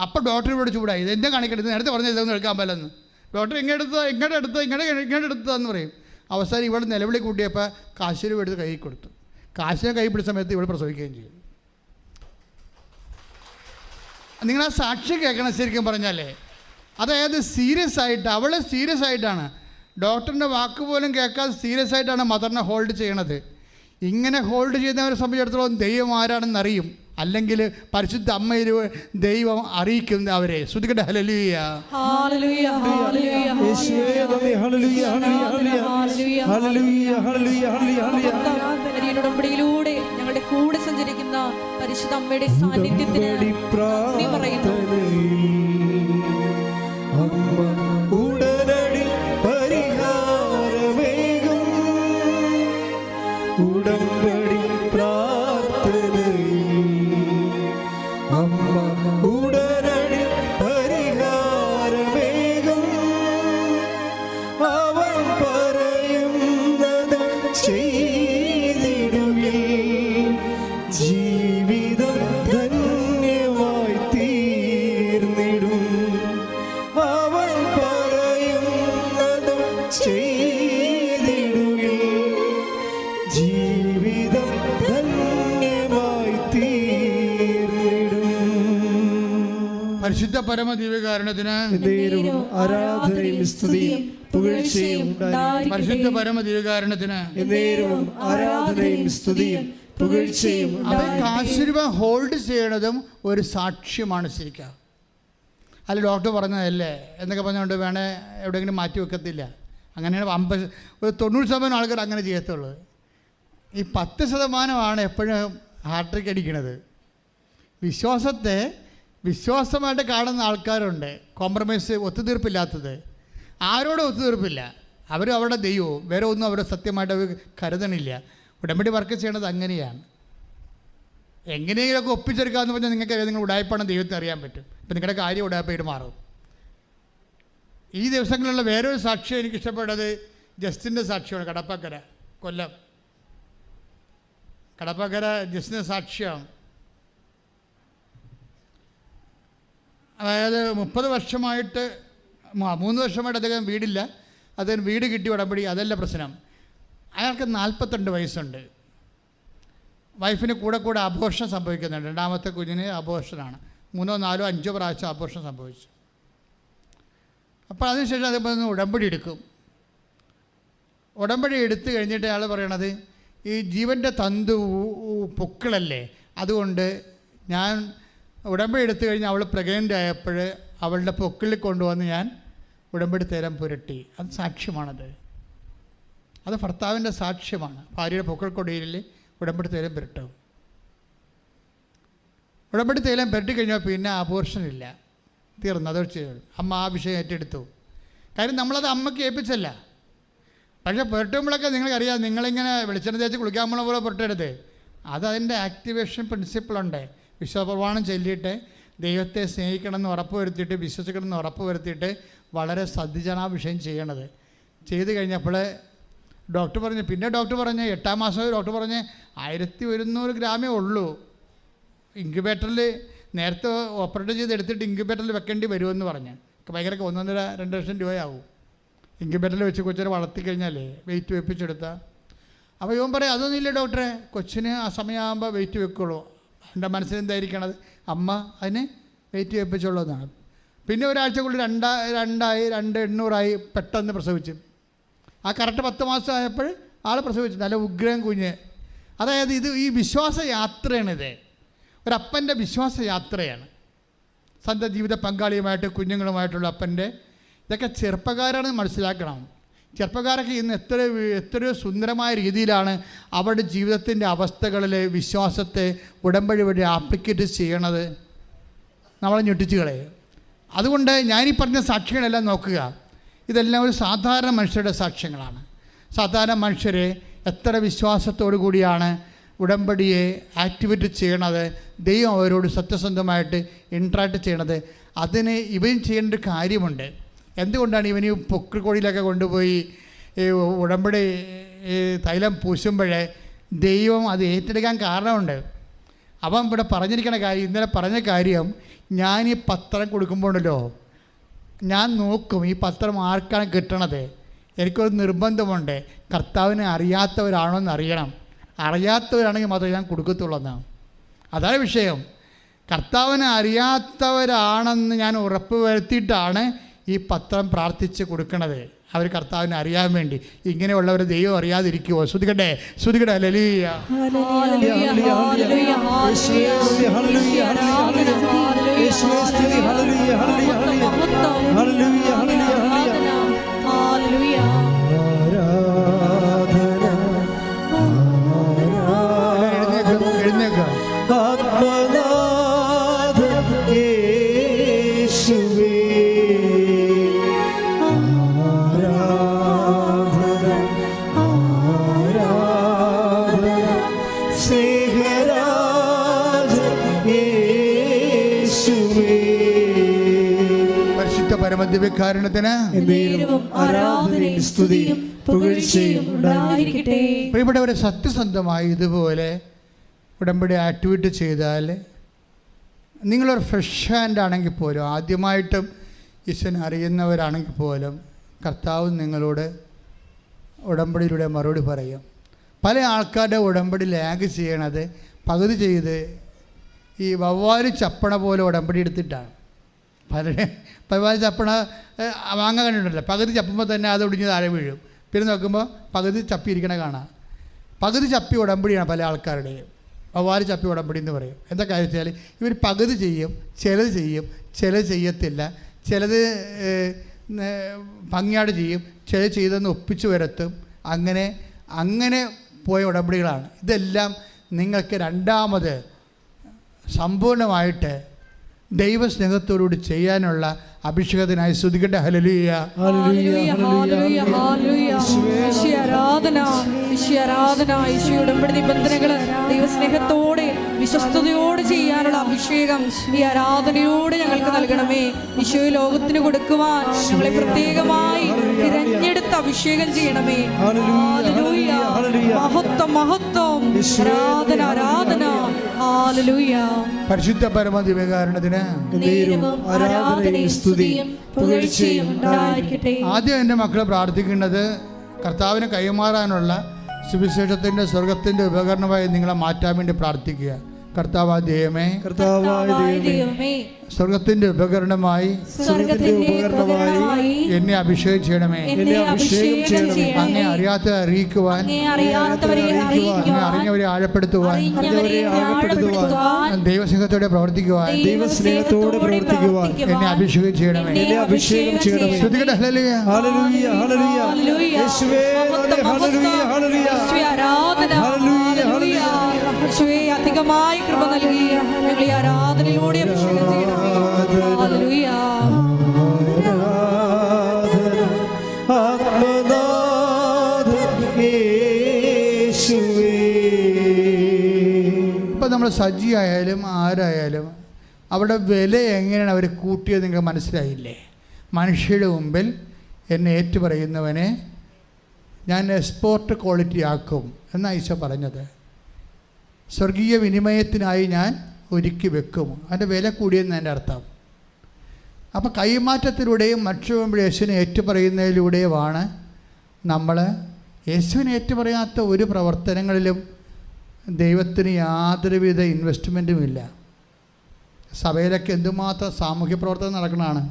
[SPEAKER 1] അപ്പോൾ ഡോക്ടർ ഇവിടെ ചൂടായി, ഇതെന്താ കാണിക്കേണ്ടത്, നേരത്തെ പറഞ്ഞ ഇതൊന്നും എടുക്കാൻ പറ്റില്ലെന്ന്. ഡോക്ടർ ഇങ്ങോട്ട് എടുത്തതെന്ന് പറയും. അവസാനം ഇവിടെ നിലവിളി കൂട്ടിയപ്പോൾ കാശിന് എടുത്ത് കൈ കൊടുത്തു. കാശിനെ കൈ പിടിച്ച സമയത്ത് ഇവിടെ പ്രസവിക്കുകയും ചെയ്യും. നിങ്ങൾ ആ സാക്ഷി കേൾക്കണം ശരിക്കും പറഞ്ഞാലേ. അതായത് സീരിയസ് ആയിട്ട്, അവൾ സീരിയസ് ആയിട്ടാണ്, ഡോക്ടറിൻ്റെ വാക്ക് പോലും കേൾക്കാതെ സീരിയസ് ആയിട്ടാണ് മദറിനെ ഹോൾഡ് ചെയ്യണത്. ഇങ്ങനെ ഹോൾഡ് ചെയ്യുന്നവരെ സംബന്ധിച്ചിടത്തോളം ദൈവം ആരാണെന്ന് അറിയും, അല്ലെങ്കിൽ പരിശുദ്ധ അമ്മയിൽ ദൈവം അറിയിക്കും അവരെ. ശ്രുതിക്കട്ടെ ഹല്ലേലൂയ.
[SPEAKER 3] ഉടമ്പടിയിലൂടെ ഞങ്ങളുടെ കൂടെ സഞ്ചരിക്കുന്ന പരിശുദ്ധ അമ്മയുടെ സാന്നിധ്യത്തിന് നന്ദി പറയുന്നു.
[SPEAKER 2] ഉടനടി പരിഹാരമേകും ഉടമ്പടി പ്രാർത്ഥനയിൽ അമ്മ ഉടനടി പരിഹാരമേകും. അവൻ പറയുന്നത് ചെയ്തിടുകിൽ ജീവിതം ധന്യമായി തീർന്നിടും. അവൻ പറയുന്നത് ചെയ്തിടുകിൽ ജീവിതം ധന്യമായി തീർന്നിടും.
[SPEAKER 1] പരിശുദ്ധ പരമദിവ്യകാരുണ്യത്തിന്
[SPEAKER 2] ആരാധനയും സ്തുതിയും പുകഴ്ചയും ഉണ്ടായിരിക്കട്ടെ.
[SPEAKER 1] പരിശുദ്ധ പരമദിവ്യകാരുണ്യത്തിന്
[SPEAKER 2] ആരാധനയും സ്തുതിയും പുകഴ്ചയും.
[SPEAKER 1] അത് കാശുരൂപ ഹോൾഡ് ചെയ്യണതും ഒരു സാക്ഷ്യമാണ് ശരിക്കും. അല്ല ഡോക്ടർ പറഞ്ഞതല്ലേ എന്നൊക്കെ പറഞ്ഞുകൊണ്ട് വേണേ എവിടെയെങ്കിലും മാറ്റി വെക്കത്തില്ല. അങ്ങനെയാണ് 90% ആൾക്കാർ അങ്ങനെ ചെയ്യത്തുള്ളൂ. ഈ 10% എപ്പോഴും ഹാർട്രിക്ക് അടിക്കണത്. വിശ്വാസത്തെ വിശ്വാസമായിട്ട് കാണുന്ന ആൾക്കാരുണ്ട്, കോംപ്രമൈസ്, ഒത്തുതീർപ്പില്ലാത്തത്. ആരോടും ഒത്തുതീർപ്പില്ല. അവർ അവരുടെ ദൈവവും വേറെ ഒന്നും അവരെ സത്യമായിട്ട് അവർ കരുതണില്ല. ഉടമ്പടി വർക്ക് ചെയ്യണത് അങ്ങനെയാണ്. എങ്ങനെയെങ്കിലുമൊക്കെ ഒപ്പിച്ചെടുക്കാമെന്ന് പറഞ്ഞാൽ നിങ്ങൾക്ക് നിങ്ങൾ ഉടായ്പാണെന്ന് ദൈവത്തിന് അറിയാൻ പറ്റും. ഇപ്പം നിങ്ങളുടെ കാര്യം ഉടായ്പായിട്ട് മാറും. ഈ ദിവസങ്ങളിലുള്ള വേറൊരു സാക്ഷ്യം എനിക്കിഷ്ടപ്പെട്ടത് ജസ്റ്റിൻ്റെ സാക്ഷ്യമാണ്. കടപ്പക്കര, കൊല്ലം കടപ്പക്കര ജസ്റ്റിൻ്റെ സാക്ഷ്യം. അതായത് 30 വർഷമായിട്ട് 3 വർഷമായിട്ട് അദ്ദേഹം വീടില്ല. അദ്ദേഹം വീട് കിട്ടി ഉടമ്പടി, അതല്ല പ്രശ്നം. അയാൾക്ക് 42 വയസ്സുണ്ട്. വൈഫിന് കൂടെ അബോർഷൻ സംഭവിക്കുന്നുണ്ട്. രണ്ടാമത്തെ കുഞ്ഞിന് അബോർഷനാണ്. 3, 4, 5 പ്രാവശ്യം അബോർഷൻ സംഭവിച്ചു. അപ്പോൾ അതിനുശേഷം അതേപോലെ ഉടമ്പടി എടുക്കും. ഉടമ്പടി എടുത്തു കഴിഞ്ഞിട്ട് അയാൾ പറയണത്, ഈ ജീവൻ്റെ തന്തു പൊക്കിളല്ലേ, അതുകൊണ്ട് ഞാൻ ഉടമ്പടി എടുത്തു കഴിഞ്ഞ് അവൾ പ്രഗ്നൻ്റ് ആയപ്പോൾ അവളുടെ പൊക്കിളിൽ കൊണ്ടുവന്ന് ഞാൻ ഉടമ്പടി തേരം പുരട്ടി. അത് സാക്ഷ്യമാണത്. അത് ഭർത്താവിൻ്റെ സാക്ഷ്യമാണ്. ഭാര്യയുടെ പൊക്കിൾ കൊടിയിൽ ഉടമ്പടി തേലം പുരട്ടും. ഉടമ്പടി തേലം പുരട്ടി കഴിഞ്ഞാൽ പിന്നെ അബോർഷനില്ല, തീർന്നു. അത് വെച്ച് അമ്മ ആ വിഷയം ഏറ്റെടുത്തു. കാര്യം നമ്മളത് അമ്മയ്ക്ക് ഏൽപ്പിച്ചല്ല. പക്ഷേ പുരട്ടുമ്പോഴൊക്കെ നിങ്ങൾക്കറിയാം, നിങ്ങളിങ്ങനെ വെളിച്ചെണ്ണ തേച്ച് കുളിക്കാൻ പോണ പോലെ പുരട്ടരുത്. അതതിൻ്റെ ആക്ടിവേഷൻ പ്രിൻസിപ്പിളുണ്ട്. വിശ്വപ്രമാണം ചൊല്ലിയിട്ട് ദൈവത്തെ സ്നേഹിക്കണമെന്ന് ഉറപ്പ് വരുത്തിയിട്ട് വിശ്വസിക്കണമെന്ന് ഉറപ്പ് വരുത്തിയിട്ട് വളരെ ശ്രദ്ധിച്ചാണ് ആ വിഷയം ചെയ്യണത്. ചെയ്ത് കഴിഞ്ഞപ്പോൾ ഡോക്ടർ പറഞ്ഞു, പിന്നെ ഡോക്ടർ പറഞ്ഞ് 8ാം മാസം ഡോക്ടർ പറഞ്ഞ് 1100 ഗ്രാമേ ഉള്ളൂ. ഇൻക്യുബേറ്ററിൽ നേരത്തെ ഓപ്പറേറ്റ് ചെയ്ത് എടുത്തിട്ട് ഇൻക്യുബേറ്ററിൽ വെക്കേണ്ടി വരുമെന്ന് പറഞ്ഞ്. ഭയങ്കര 1.5-2 ലക്ഷം രൂപയാവും ഇൻക്യുബേറ്ററിൽ വെച്ച് കൊച്ചിനെ വളർത്തി കഴിഞ്ഞാലേ വെയിറ്റ് വെപ്പിച്ചെടുത്താൽ. അപ്പോൾ ഇവൻ പറയും, അതൊന്നുമില്ല ഡോക്ടറെ, കൊച്ചിന് ആ സമയമാകുമ്പോൾ വെയിറ്റ് വെക്കുള്ളൂ. എൻ്റെ മനസ്സിലെന്തായിരിക്കണത്, അമ്മ അതിന് വെയിറ്റ് വെപ്പിച്ചുള്ളൂ എന്നാണ്. പിന്നെ ഒരാഴ്ചക്കുള്ളിൽ 2,800 പെട്ടെന്ന് പ്രസവിച്ചു. ആ കറക്റ്റ് 10 മാസം ആയപ്പോൾ ആൾ പ്രസവിച്ചു. നല്ല ഉഗ്രൻ കുഞ്ഞ്. അതായത് ഈ വിശ്വാസ യാത്രയാണിത്. ഒരപ്പൻ്റെ വിശ്വാസ യാത്രയാണ്. സ്വന്തം ജീവിത പങ്കാളിയുമായിട്ട് കുഞ്ഞുങ്ങളുമായിട്ടുള്ള അപ്പൻ്റെ. ഇതൊക്കെ ചെറുപ്പക്കാരാണ് മനസ്സിലാക്കണം. ചെറുപ്പക്കാരൊക്കെ ഇന്ന് എത്രയോ സുന്ദരമായ രീതിയിലാണ് അവരുടെ ജീവിതത്തിൻ്റെ അവസ്ഥകളിൽ വിശ്വാസത്തെ ഉടമ്പടി വഴി ആപ്ലിക്കേറ്റ് ചെയ്യണത്. നമ്മളെ ഞെട്ടിച്ച് കളയും. അതുകൊണ്ട് ഞാനീ പറഞ്ഞ സാക്ഷ്യങ്ങളെല്ലാം നോക്കുക. ഇതെല്ലാം ഒരു സാധാരണ മനുഷ്യരുടെ സാക്ഷ്യങ്ങളാണ്. സാധാരണ മനുഷ്യരെ എത്ര വിശ്വാസത്തോടു കൂടിയാണ് ഉടമ്പടിയെ ആക്ടിവേറ്റ് ചെയ്യണത്, ദൈവം അവരോട് സത്യസന്ധമായിട്ട് ഇൻട്രാക്ട് ചെയ്യണത്. അതിന് ഇവൻ ചെയ്യേണ്ട ഒരു കാര്യമുണ്ട്. എന്തുകൊണ്ടാണ് ഇവന് പൊക്കിൾക്കൊടിയിലൊക്കെ കൊണ്ടുപോയി ഉടമ്പടി തൈലം പൂശുമ്പോഴേ ദൈവം അത് ഏറ്റെടുക്കാൻ കാരണമുണ്ട്. അപ്പം ഇവിടെ പറഞ്ഞിരിക്കുന്ന കാര്യം, ഇന്നലെ പറഞ്ഞ കാര്യം, ഞാൻ ഈ പത്രം കൊടുക്കുമ്പോഴല്ലോ ഞാൻ നോക്കും ഈ പത്രം ആർക്കാണ് കിട്ടണത്. എനിക്കൊരു നിർബന്ധമുണ്ട്, കർത്താവിനെ അറിയാത്തവരാണോ എന്ന് അറിയണം. അറിയാത്തവരാണെങ്കിൽ മാത്രമേ ഞാൻ കൊടുക്കത്തുള്ളൂ എന്നാണ്. അതാണ് വിഷയം. കർത്താവിനെ അറിയാത്തവരാണെന്ന് ഞാൻ ഉറപ്പ് വരുത്തിയിട്ടാണ് ഈ പത്രം പ്രാർത്ഥിച്ച് കൊടുക്കണത്. അവർ കർത്താവിനെ അറിയാൻ വേണ്ടി. ഇങ്ങനെയുള്ളവർ ദൈവം അറിയാതിരിക്കുമോ? ശ്രുതിക്കട്ടെ, ശ്രുതിക്കട്ടെ. ഹല്ലേലൂയ. പരമദിവ്യകാരുണ്യത്തിന് പ്രിയപ്പെട്ടവരെ, സത്യസന്ധമായി ഇതുപോലെ ഉടമ്പടി ആക്ടിവിറ്റി ചെയ്താൽ നിങ്ങളൊരു ഫ്രഷ് ഹാൻഡ് ആണെങ്കിൽ പോലും, ആദ്യമായിട്ടും ഈശ്വരനെ അറിയുന്നവരാണെങ്കിൽ പോലും, കർത്താവ് നിങ്ങളോട് ഉടമ്പടിയിലൂടെ മറുപടി പറയും. പല ആൾക്കാരുടെ ഉടമ്പടി ലാഗ് ചെയ്യണത് പകുതി ചെയ്ത് ഈ വവ്വാല് ചപ്പണ പോലെ ഉടമ്പടി എടുത്തിട്ടാണ്. പലരെ വവ്വാല് ചപ്പണ വാങ്ങാൻ കണ്ടിട്ടുണ്ടല്ലോ, പകുതി ചപ്പുമ്പോൾ തന്നെ അത് ഒടിഞ്ഞ് താഴെ വീഴും. പിന്നെ നോക്കുമ്പോൾ പകുതി ചപ്പിയിരിക്കണ കാണാം. പകുതി ചപ്പി ഉടമ്പടിയാണ് പല ആൾക്കാരുടെയും. വവ്വാല് ചപ്പി ഉടമ്പടി എന്ന് പറയും. എന്താ കാര്യം വെച്ചാൽ ഇവർ പകുതി ചെയ്യും, ചിലത് ചെയ്യും, ചിലത് ചെയ്യത്തില്ല, ചിലത് ഭംഗിയാട് ചെയ്യും, ചിലത് ചെയ്തെന്ന് ഒപ്പിച്ചു വരത്തും. അങ്ങനെ പോയ ഉടമ്പടികളാണ്. ഇതെല്ലാം നിങ്ങൾക്ക് രണ്ടാമത് സമ്പൂർണ്ണമായിട്ട് ദൈവസ്നേഹത്തോടുകൂടി ചെയ്യാനുള്ള അഭിഷേകത്തിനായി സ്തുതിക്കട്ടെ. ഹല്ലേലൂയ.
[SPEAKER 3] ഉടമ്പടി നിബന്ധനകൾ ദൈവസ്നേഹത്തോടെ വിശ്വസ്തയോടെ ചെയ്യാനുള്ള അഭിഷേകം ഈ ആരാധനയോടെ ഞങ്ങൾക്ക് നൽകണമേ. ഈശോ ലോകത്തിന് കൊടുക്കുവാൻ ഞങ്ങളെ പ്രത്യേകമായി തിരഞ്ഞെടുത്ത് അഭിഷേകം ചെയ്യണമേ. മഹത്വം മഹത്വം, ആരാധന ആരാധന. ഹല്ലേലൂയ.
[SPEAKER 1] പരിശുദ്ധ പരമദിവ്യകാരുണ്യത്തിന് ആദ്യം എൻ്റെ മക്കൾ പ്രാർത്ഥിക്കേണ്ടത് കർത്താവിനെ കൈമാറാനുള്ള സുവിശേഷത്തിൻ്റെ സ്വർഗത്തിൻ്റെ ഉപകരണമായി നിങ്ങളെ മാറ്റാൻ വേണ്ടി പ്രാർത്ഥിക്കുക. കർത്താവായ ദൈവമേ, സ്വർഗത്തിന്റെ ഉപകരണമായി എന്നെ അഭിഷേകം ചെയ്യണമേ. അങ്ങേ അറിയാത്തവരെ അറിയിക്കുവാൻ, അറിഞ്ഞവരെ ആഴപ്പെടുത്തുവാൻ, ദൈവസ്നേഹത്തോടെ പ്രവർത്തിക്കുവാൻ എന്നെ അഭിഷേകം ചെയ്യണമേ. ശ്രുതികട ഹല്ലേലൂയ.
[SPEAKER 3] അധികമായി കൃപ നൽകി ഞങ്ങൾ ഈ ആരാധനയിലൂടെ അഭിഷേകം ചെയ്യണമേ. ഹല്ലേലൂയ.
[SPEAKER 1] ഇപ്പം നമ്മൾ സജ്ജി ആയാലും ആരായാലും അവിടെ വില എങ്ങനെയാണ് അവർ കൂട്ടിയത് നിങ്ങൾക്ക് മനസ്സിലായില്ലേ? മനുഷ്യരുടെ മുമ്പിൽ എന്നെ ഏറ്റുപറയുന്നവനെ ഞാൻ എക്സ്പോർട്ട് ക്വാളിറ്റി ആക്കും എന്നാണ് ഈശോ പറഞ്ഞത്. സ്വർഗീയ വിനിമയത്തിനായി ഞാൻ ഒരുക്കി വെക്കും. അതിൻ്റെ വില കൂടിയെന്ന് എൻ്റെ അർത്ഥം. അപ്പോൾ കൈമാറ്റത്തിലൂടെയും മറ്റുള്ള യേശുവിനെ ഏറ്റുപറയുന്നതിലൂടെയുമാണ് നമ്മൾ യേശുവിനെ ഏറ്റുപറയാത്ത ഒരു പ്രവർത്തനങ്ങളിലും ദൈവത്തിന് യാതൊരുവിധ ഇൻവെസ്റ്റ്മെൻറ്റും ഇല്ല. സഭയിലൊക്കെ എന്തുമാത്രം സാമൂഹ്യ പ്രവർത്തനം നടക്കുന്നതാണ്.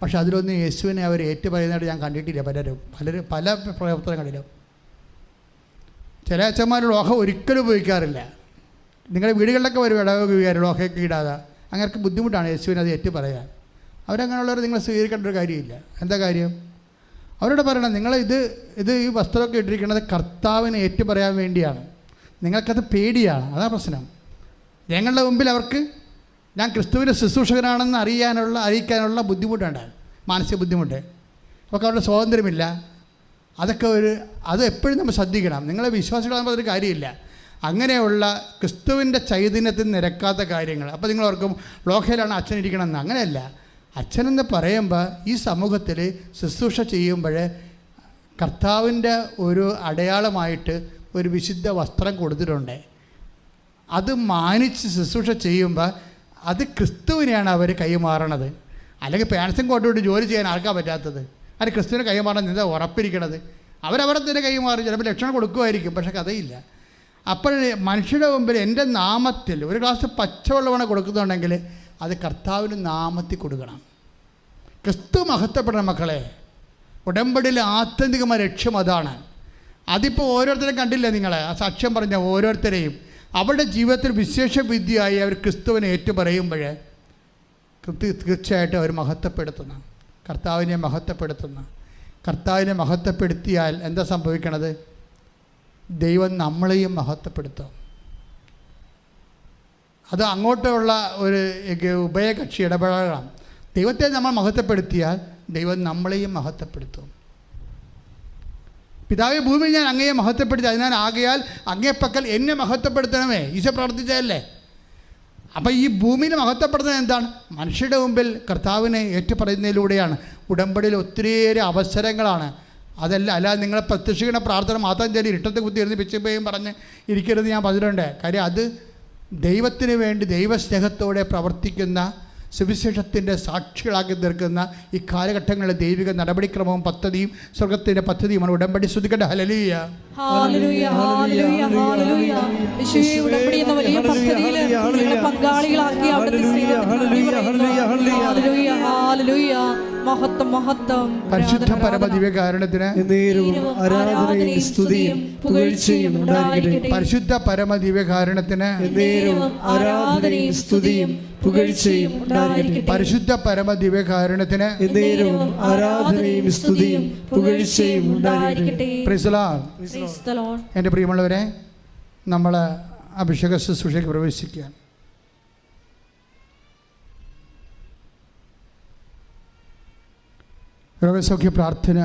[SPEAKER 1] പക്ഷെ അതിലൊന്നും യേശുവിനെ അവർ ഏറ്റുപറയുന്നതായിട്ട് ഞാൻ കണ്ടിട്ടില്ല. പല പ്രവർത്തനങ്ങളിലും ചില അച്ഛന്മാർ ലോഹ ഒരിക്കലും ഉപയോഗിക്കാറില്ല. നിങ്ങളുടെ വീടുകളിലൊക്കെ വരും ഇടവക വികാരം ലോഹയൊക്കെ ഇടാതെ. അങ്ങനെ ബുദ്ധിമുട്ടാണ് യേശുവിനെ അത് ഏറ്റു പറയാൻ. അവരങ്ങനെയുള്ളവർ നിങ്ങൾ സ്വീകരിക്കേണ്ട ഒരു കാര്യമില്ല. എന്താ കാര്യം? അവരോട് പറയണം, നിങ്ങൾ ഇത് ഈ വസ്ത്രമൊക്കെ ഇട്ടിരിക്കുന്നത് കർത്താവിനെ ഏറ്റു പറയാൻ വേണ്ടിയാണ്. നിങ്ങൾക്കത് പേടിയാണ്. അതാ പ്രശ്നം. ഞങ്ങളുടെ മുമ്പിൽ അവർക്ക് ഞാൻ ക്രിസ്തുവിൻ്റെ ശുശ്രൂഷകനാണെന്ന് അറിയിക്കാനുള്ള ബുദ്ധിമുട്ടുണ്ട്, മാനസിക ബുദ്ധിമുട്ട്. അവർക്ക് അവരുടെ സ്വാതന്ത്ര്യമില്ല. അത് എപ്പോഴും നമ്മൾ ശ്രദ്ധിക്കണം. നിങ്ങളെ വിശ്വാസികളാകുമ്പോൾ അതൊരു കാര്യമില്ല. അങ്ങനെയുള്ള ക്രിസ്തുവിൻ്റെ ചൈതന്യത്തിൽ നിരക്കാത്ത കാര്യങ്ങൾ. അപ്പോൾ നിങ്ങൾ ഓർക്കും ലോകയിലാണ് അച്ഛൻ ഇരിക്കണമെന്ന്. അങ്ങനെയല്ല. അച്ഛനെന്ന് പറയുമ്പോൾ ഈ സമൂഹത്തിൽ ശുശ്രൂഷ ചെയ്യുമ്പോൾ കർത്താവിൻ്റെ ഒരു അടയാളമായിട്ട് ഒരു വിശുദ്ധ വസ്ത്രം കൊടുത്തിട്ടുണ്ട്. അത് മാനിച്ച് ശുശ്രൂഷ ചെയ്യുമ്പോൾ അത് ക്രിസ്തുവിനെയാണ് അവർ കൈമാറണത്. അല്ലെങ്കിൽ പാൻസും കോട്ടോട്ട് ജോലി ചെയ്യാൻ ആർക്കാണ് പറ്റാത്തത്? അത് ക്രിസ്തുവിനെ കൈമാറാൻ എന്താ ഉറപ്പിരിക്കണത്? അവരവരെ തന്നെ കൈമാറി, ചിലപ്പോൾ ലക്ഷണം കൊടുക്കുമായിരിക്കും, പക്ഷെ കഥയില്ല. അപ്പോൾ മനുഷ്യരുടെ മുമ്പിൽ എൻ്റെ നാമത്തിൽ ഒരു ഗ്ലാസ് പച്ചവെള്ളമാണ് കൊടുക്കുന്നുണ്ടെങ്കിൽ അത് കർത്താവിന് നാമത്തിൽ കൊടുക്കണം. ക്രിസ്തു മഹത്വപ്പെടണം മക്കളെ. ഉടമ്പടിയിലെ ആത്യന്തികമായ ലക്ഷ്യം അതാണ്. അതിപ്പോൾ ഓരോരുത്തരും കണ്ടില്ലേ നിങ്ങൾ? ആ സാക്ഷ്യം പറഞ്ഞ ഓരോരുത്തരെയും അവരുടെ ജീവിതത്തിൽ വിശേഷ വിദ്യയായി അവർ ക്രിസ്തുവിനെ ഏറ്റുപറയുമ്പോൾ തീർച്ചയായിട്ടും അവർ മഹത്വപ്പെടുത്തുന്ന, കർത്താവിനെ മഹത്വപ്പെടുത്തുന്ന. കർത്താവിനെ മഹത്വപ്പെടുത്തിയാൽ എന്താ സംഭവിക്കണത്? ദൈവം നമ്മളെയും മഹത്വപ്പെടുത്തും. അത് അങ്ങോട്ടുള്ള ഒരു ഉഭയകക്ഷി ഇടപെടലാണ്. ദൈവത്തെ നമ്മൾ മഹത്വപ്പെടുത്തിയാൽ ദൈവം നമ്മളെയും മഹത്വപ്പെടുത്തും. പിതാവേ, ഭൂമിയിൽ ഞാൻ അങ്ങയെ മഹത്വപ്പെടുത്തി, അതിനാൽ ആകയാൽ അങ്ങേപ്പക്കൽ എന്നെ മഹത്വപ്പെടുത്തണമേ. ഈശോ പ്രാർത്ഥിച്ചതല്ലേ? അപ്പം ഈ ഭൂമിയിൽ മഹത്വപ്പെടുത്തുന്നത് എന്താണ്? മനുഷ്യരുടെ മുമ്പിൽ കർത്താവിനെ ഏറ്റുപറയുന്നതിലൂടെയാണ്. ഉടമ്പടിയിൽ ഒത്തിരിയേറെ അവസരങ്ങളാണ്. അതല്ല, അല്ലാതെ നിങ്ങളെ പ്രത്യക്ഷിക്കുന്ന പ്രാർത്ഥന മാത്രം ചൊല്ലി ഇരുട്ടത്ത് കുത്തി ഇരുന്ന് പിച്ചപ്പയും പറഞ്ഞ് ഇരിക്കരുത് ഞാൻ പറഞ്ഞിട്ടുണ്ട്. കാര്യം അത് ദൈവത്തിന് വേണ്ടി ദൈവസ്നേഹത്തോടെ പ്രവർത്തിക്കുന്ന സുവിശേഷത്തിൻ്റെ സാക്ഷികളാക്കി തീർക്കുന്ന ഈ കാലഘട്ടങ്ങളിലെ ദൈവിക നടപടിക്രമവും പദ്ധതിയും സ്വർഗത്തിൻ്റെ പദ്ധതിയുമാണ് ഉടമ്പടി. സ്തുതിക്കട്ടെ. ഹല്ലേലൂയ,
[SPEAKER 3] ഹല്ലേലൂയ, ഹല്ലേലൂയ, ഹല്ലേലൂയ. യേശുവേ, ഉടമ്പടി എന്ന വലിയ പദ്ധതിയിൽ ഞങ്ങളെ പങ്കാളികളാക്കി അവിടുത്തെ ഹല്ലേലൂയ, ഹല്ലേലൂയ. മഹത്വം, മഹത്വം.
[SPEAKER 1] പരിശുദ്ധ പരമദിവ്യകാരുണ്യത്തിന്
[SPEAKER 2] ആരാധനയും സ്തുതിയും പുകഴ്ചയും ഉണ്ടായിരിക്കട്ടെ.
[SPEAKER 1] പരിശുദ്ധ പരമദിവ്യകാരുണ്യത്തിന്
[SPEAKER 2] ആരാധനയും സ്തുതിയും പുകഴ്ചയും ഉണ്ടായിരിക്കട്ടെ.
[SPEAKER 1] പരിശുദ്ധ പരമദിവ്യകാരുണ്യത്തിന്
[SPEAKER 2] ആരാധനയും സ്തുതിയും പുകഴ്ചയും ഉണ്ടായിരിക്കട്ടെ.
[SPEAKER 1] Praise the Lord. എൻ്റെ പ്രിയമുള്ളവരെ, നമ്മൾ അഭിഷേക ശുശ്രൂഷയ്ക്ക് പ്രവേശിക്കുകയാണ്. രോഗസൗഖ്യ പ്രാർത്ഥന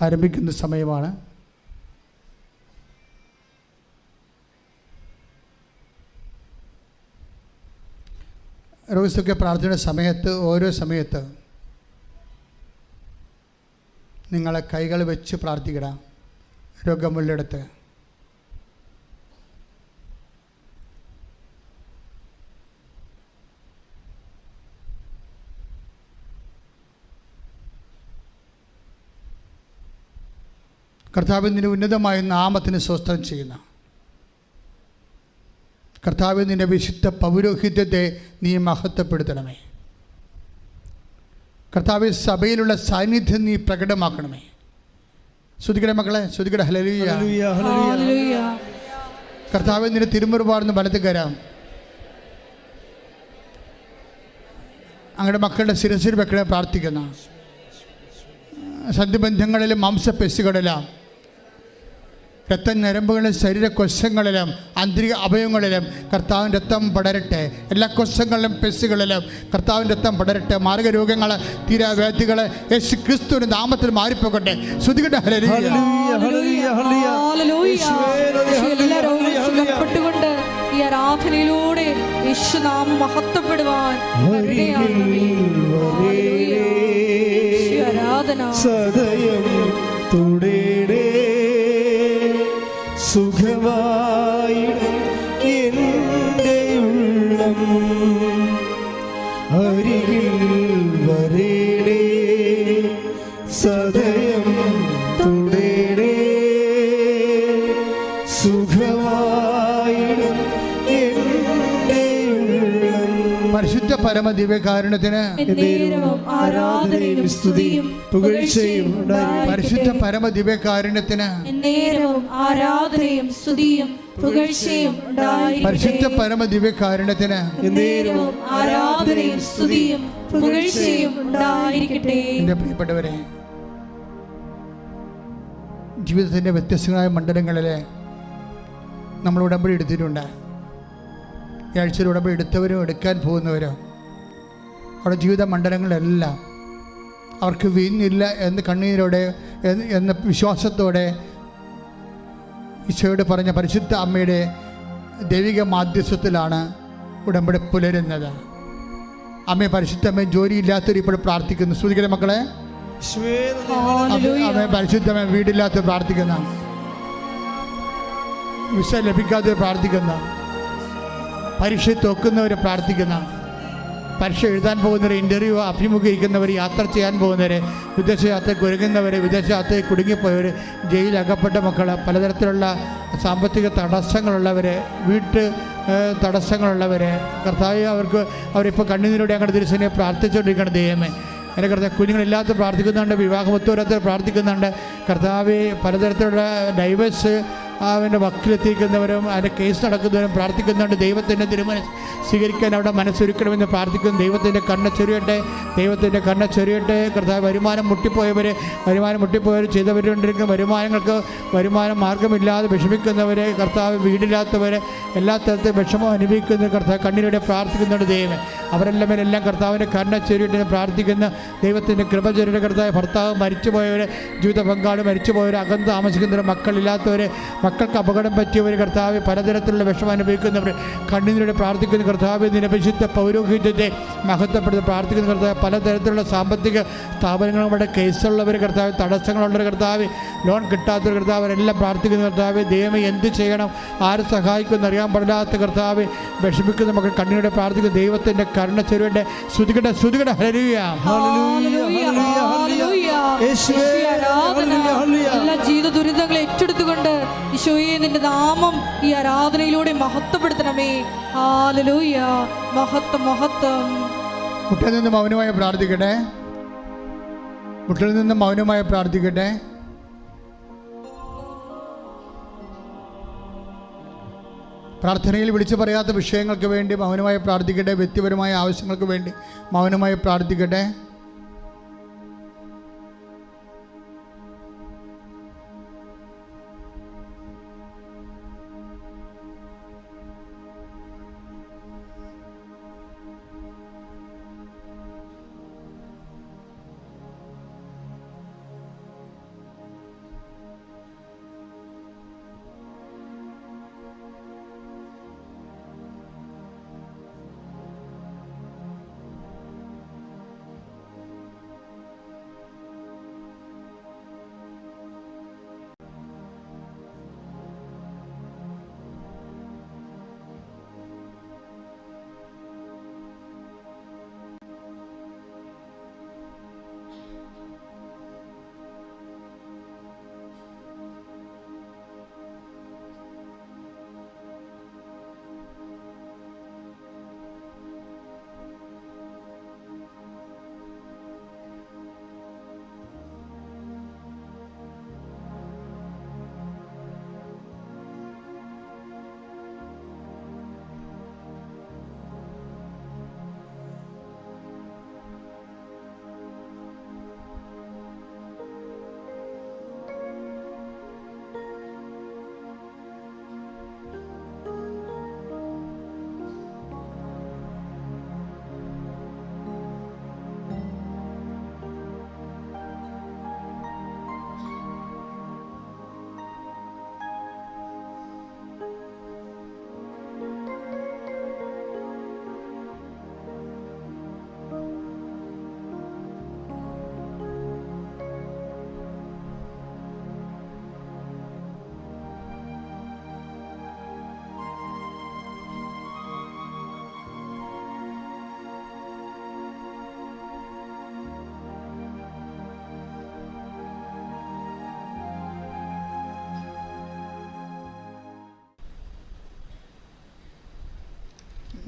[SPEAKER 1] ആരംഭിക്കുന്ന സമയമാണ്. രോഗസൗഖ്യ പ്രാർത്ഥനയുടെ സമയത്ത്, ഓരോ സമയത്ത് നിങ്ങളെ കൈകൾ വെച്ച് പ്രാർത്ഥിക്കണം. രോഗമുള്ളിടത്ത് കർത്താവിൻ്റെ ഉന്നതമായ നാമത്തിന് സ്വസ്ത്രം ചെയ്യുന്ന കർത്താവ്, നിൻ്റെ വിശുദ്ധ പൗരോഹിത്യത്തെ നീ മഹത്വപ്പെടുത്തണമേ. കർത്താവ്, സഭയിലുള്ള സാന്നിധ്യം നീ പ്രകടമാക്കണമേ. ശ്രുതിക്കട്ടെ മക്കളെ, ശ്രുതിക്കട്ടെ. ഹല്ലേലൂയ,
[SPEAKER 3] ഹല്ലേലൂയ.
[SPEAKER 1] കർത്താവ്, നിന്റെ തിരുമുറുപാടുന്ന വലത്ത് കരം അങ്ങയുടെ മക്കളുടെ ശിരസിൽ വെക്കണേ പ്രാർത്ഥിക്കുന്ന സന്ധിബന്ധങ്ങളിലും മാംസപെശുകളിലും രക്തഞരമ്പുകളിലും ശരീരകോശങ്ങളിലും ആന്തരിക അവയവങ്ങളിലും കർത്താവിൻ്റെ രക്തം പടരട്ടെ. എല്ലാ കോശങ്ങളിലും പെശുകളിലും കർത്താവിൻ്റെ രക്തം പടരട്ടെ. മാർഗരോഗങ്ങൾ, തീരാവ്യാധികൾ യേശു ക്രിസ്തുവിൻ്റെ നാമത്തിൽ മാറിപ്പോകട്ടെ. ശ്രുതികട്ടെ.
[SPEAKER 3] ഹല്ലേലൂയ, എല്ലാ രോഗങ്ങളും സുഖപ്പെട്ടുകൊണ്ട് ഈ ആരാധനയിലൂടെ യേശുനാമം മഹത്വപ്പെടുവാൻ ആരാധന.
[SPEAKER 2] സദയം തുടേടേ സുഖമായിടും എൻ്റെ ഉള്ളം, അരികിൽ വരേടേ സദയം തുടേടേ സുഖമായിടും എൻ്റെ ഉള്ളം.
[SPEAKER 1] പരിശുദ്ധ പരമദിവ്യകാരുണ്യത്തിന്
[SPEAKER 2] ആരാധനയും സ്തുതിയും പുകഴ്ചയും ഉണ്ടായിരിക്കട്ടെ.
[SPEAKER 1] പരിശുദ്ധ പരമദിവ്യകാരുണ്യത്തിന്
[SPEAKER 3] ആരാധനയും സ്തുതിയും പുകഴ്ചയും ഉണ്ടായിരിക്കട്ടെ.
[SPEAKER 1] പരിശുദ്ധ പരമദിവ്യകാരുണ്യത്തിന്
[SPEAKER 3] ആരാധനയും സ്തുതിയും പുകഴ്ചയും ഉണ്ടായിരിക്കട്ടെ.
[SPEAKER 1] എൻ്റെ പ്രിയപ്പെട്ടവരെ, ജീവിതത്തിൻ്റെ വ്യത്യസ്തങ്ങളായ മണ്ഡലങ്ങളിൽ നമ്മൾ ഉടമ്പടി എടുത്തിട്ടുണ്ട്. ഈ ആഴ്ചയിൽ ഉടമ്പടി എടുത്തവരും എടുക്കാൻ പോകുന്നവരും അവരുടെ ജീവിത മണ്ഡലങ്ങളിലെല്ലാം അവർക്ക് വീഞ്ഞില്ല എന്ന് കണ്ണീരോടെ എന്ന വിശ്വാസത്തോടെ ഈശോയോട് പറഞ്ഞ പരിശുദ്ധ അമ്മയുടെ ദൈവിക മാധ്യസ്ഥത്തിലാണ് ഉടമ്പടി പുലരുന്നത്. അമ്മയെ, പരിശുദ്ധ അമ്മയെ, ജോലിയില്ലാത്തവർ ഇപ്പോൾ പ്രാർത്ഥിക്കുന്നു. ശ്രുതിക്കട്ടെ മക്കളെ.
[SPEAKER 2] യേശുവേ നന്ദി.
[SPEAKER 3] ഹല്ലേലൂയ.
[SPEAKER 1] അവൻ പരിശുദ്ധമേ വീടില്ലാത്ത പ്രാർത്ഥിക്കുന്ന, വിസ ലഭിക്കാതെ പ്രാർത്ഥിക്കുന്ന, പരീക്ഷ തോക്കുന്നവർ പ്രാർത്ഥിക്കുന്ന, പരീക്ഷ എഴുതാൻ പോകുന്നവർ, ഇൻ്റർവ്യൂ അഭിമുഖീകരിക്കുന്നവർ, യാത്ര ചെയ്യാൻ പോകുന്നവർ, വിദേശയാത്രയ്ക്ക് ഒരുങ്ങുന്നവർ, വിദേശയാത്രയിൽ കുടുങ്ങിപ്പോയവർ, ജയിലകപ്പെട്ട മക്കൾ, പലതരത്തിലുള്ള സാമ്പത്തിക തടസ്സങ്ങളുള്ളവർ, വീട്ട് തടസ്സങ്ങളുള്ളവർ, കർത്താവ് അവരിപ്പോൾ കണ്ണുനീരോടെ ഞങ്ങളുടെ തിരുസനെ പ്രാർത്ഥിച്ചുകൊണ്ടിരിക്കണം. ദൈവമേ, എൻ്റെ കർത്താവ് കുഞ്ഞുങ്ങളില്ലാത്ത പ്രാർത്ഥിക്കുന്നുണ്ട്, വിവാഹമൊത്തോരത്തിൽ പ്രാർത്ഥിക്കുന്നുണ്ട്. കർത്താവ് പലതരത്തിലുള്ള ഡൈവേഴ്സ് അവൻ്റെ വക്കിലെത്തിക്കുന്നവരും അതിൻ്റെ കേസ് നടക്കുന്നവരും പ്രാർത്ഥിക്കുന്നുണ്ട്. ദൈവത്തിൻ്റെ തിരുമനസ് സ്വീകരിക്കാൻ അവിടെ മനസ്സൊരുക്കണമെന്ന് പ്രാർത്ഥിക്കുന്നു. ദൈവത്തിൻ്റെ കണ്ണ് ചൊരിയട്ടെ, ദൈവത്തിൻ്റെ കണ്ണ് ചൊരിയട്ടെ. കർത്താവ് വരുമാനം മുട്ടിപ്പോയവർ ചെയ്തവരുകൊണ്ടിരിക്കുന്ന വരുമാനം മാർഗമില്ലാതെ വിഷമിക്കുന്നവർ, കർത്താവ് വീടില്ലാത്തവർ, എല്ലാ തരത്തിലും വിഷമം അനുഭവിക്കുന്ന കർത്താവ് കണ്ണിലൂടെ പ്രാർത്ഥിക്കുന്നുണ്ട്. ദൈവമേ, അവരെല്ലാം മേലെല്ലാം കർത്താവിൻ്റെ കണ്ണ് ചൊരിയട്ടെ പ്രാർത്ഥിക്കുന്ന. ദൈവത്തിൻ്റെ കൃപ ചൊരിയുടെ കർത്താവ്, ഭർത്താവ് മരിച്ചുപോയവർ, ജീവിത പങ്കാളി മരിച്ചുപോയവർ, അകന്ന് താമസിക്കുന്നവർ, മക്കളില്ലാത്തവർ, മക്കൾക്ക് അപകടം പറ്റിയവർ, കർത്താവ് പലതരത്തിലുള്ള വിഷമം അനുഭവിക്കുന്നവർ കണ്ണീരോടെ പ്രാർത്ഥിക്കുന്ന കർത്താവ്, നിരപരിശുദ്ധ പൗരോഹിത്യത്തെ മഹത്വപ്പെടുത്തി പ്രാർത്ഥിക്കുന്ന കർത്താവ്, പലതരത്തിലുള്ള സാമ്പത്തിക സ്ഥാപനങ്ങളുടെ കേസുള്ളവർ, കർത്താവ് തടസ്സങ്ങളുള്ളവർ, കർത്താവ് ലോൺ കിട്ടാത്തവർ, കർത്താവ് അവരെല്ലാം പ്രാർത്ഥിക്കുന്ന കർത്താവ്. ദൈവമേ, എന്ത് ചെയ്യണം, ആര് സഹായിക്കുമെന്ന് അറിയാൻ പാടില്ലാത്ത കർത്താവ് വിഷമിക്കുന്ന മക്കൾ കണ്ണീരോടെ പ്രാർത്ഥിക്കുന്ന. ദൈവത്തിൻ്റെ കരുണ ചെരുവിൻ്റെ ശ്രുതികട ഹല്ലേലൂയ.
[SPEAKER 3] എല്ലാ ജീവിത ദുരിതങ്ങളെ ഏറ്റെടുത്തുകൊണ്ട് ഈശോയെ നിന്റെ നാമം ഈ ആരാധനയിലൂടെ മഹത്വപ്പെടുത്തണമേ. ഹല്ലേലൂയ. മഹത്വം.
[SPEAKER 1] മുട്ടിൽ നിന്ന് മൗനമായി പ്രാർത്ഥിക്കട്ടെ. പ്രാർത്ഥനയിൽ വിളിച്ചു പറയാത്ത വിഷയങ്ങൾക്ക് വേണ്ടി മൗനമായി പ്രാർത്ഥിക്കട്ടെ. വ്യക്തിപരമായ ആവശ്യങ്ങൾക്ക് വേണ്ടി മൗനമായി പ്രാർത്ഥിക്കട്ടെ.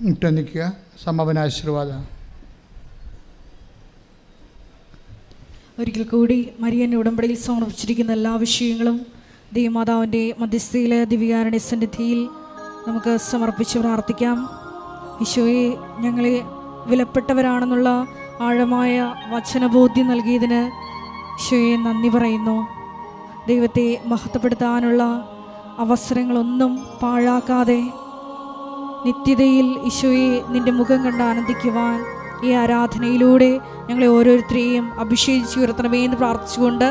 [SPEAKER 1] മുട്ടനിക്കുക. സമാപനാശീർവാദം.
[SPEAKER 3] ഒരിക്കൽ കൂടി മരിയൻ്റെ ഉടമ്പടിയിൽ സമർപ്പിച്ചിരിക്കുന്ന എല്ലാ വിഷയങ്ങളും ദൈവമാതാവിൻ്റെ മധ്യസ്ഥയിലെ ദിവ്യകാരുണ്യ സന്നിധിയിൽ നമുക്ക് സമർപ്പിച്ച് പ്രാർത്ഥിക്കാം. ഈശോയെ, ഞങ്ങളെ വിലപ്പെട്ടവരാണെന്നുള്ള ആഴമായ വചനബോധ്യം നൽകിയതിന് ഈശോയെ നന്ദി പറയുന്നു. ദൈവത്തെ മഹത്വപ്പെടുത്താനുള്ള അവസരങ്ങളൊന്നും പാഴാക്കാതെ നിത്യതയിൽ ഈശോയെ നിൻ്റെ മുഖം കണ്ട് ആനന്ദിക്കുവാൻ ഈ ആരാധനയിലൂടെ ഞങ്ങളെ ഓരോരുത്തരെയും അഭിഷേകിച്ചുയർത്തണമേ എന്ന് പ്രാർത്ഥിച്ചുകൊണ്ട്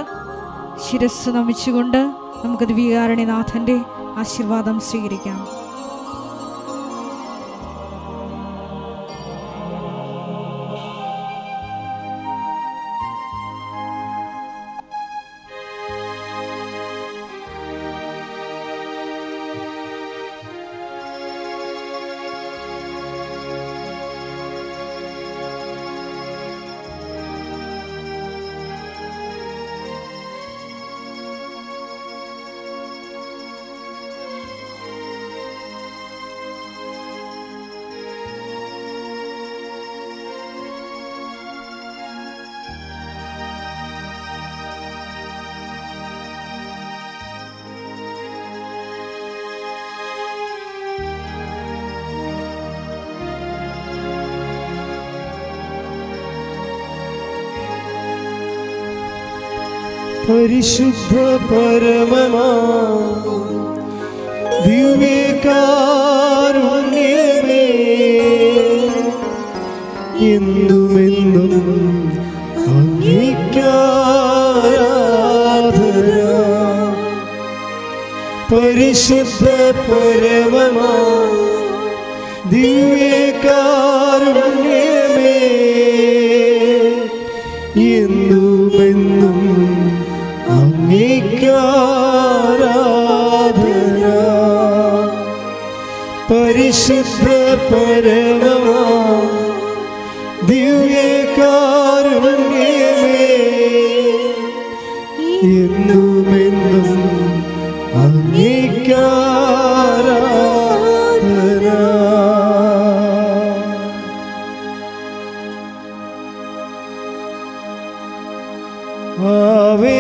[SPEAKER 3] ശിരസ് നമിച്ചുകൊണ്ട് നമുക്ക് ദിവ്യകാരുണ്യനാഥൻ്റെ ആശീർവാദം സ്വീകരിക്കാം.
[SPEAKER 2] പരിശുദ്ധ പരമമാ ദിവ്യകാരുണ്യമേ, എന്നുമെന്നും അങ്ങേക്കാരാധന. പരിശുദ്ധ പരമമാ ദിവ്യകാരുണ്യമേ, എന്നുമെന്നും അങ്ങേക്കാരാധന. പരിശുദ്ധ പരമമാ ദിവ്യകാരുണ്യമേ, എന്നുമെന്നും അങ്ങേക്കാരാധന. ആവേ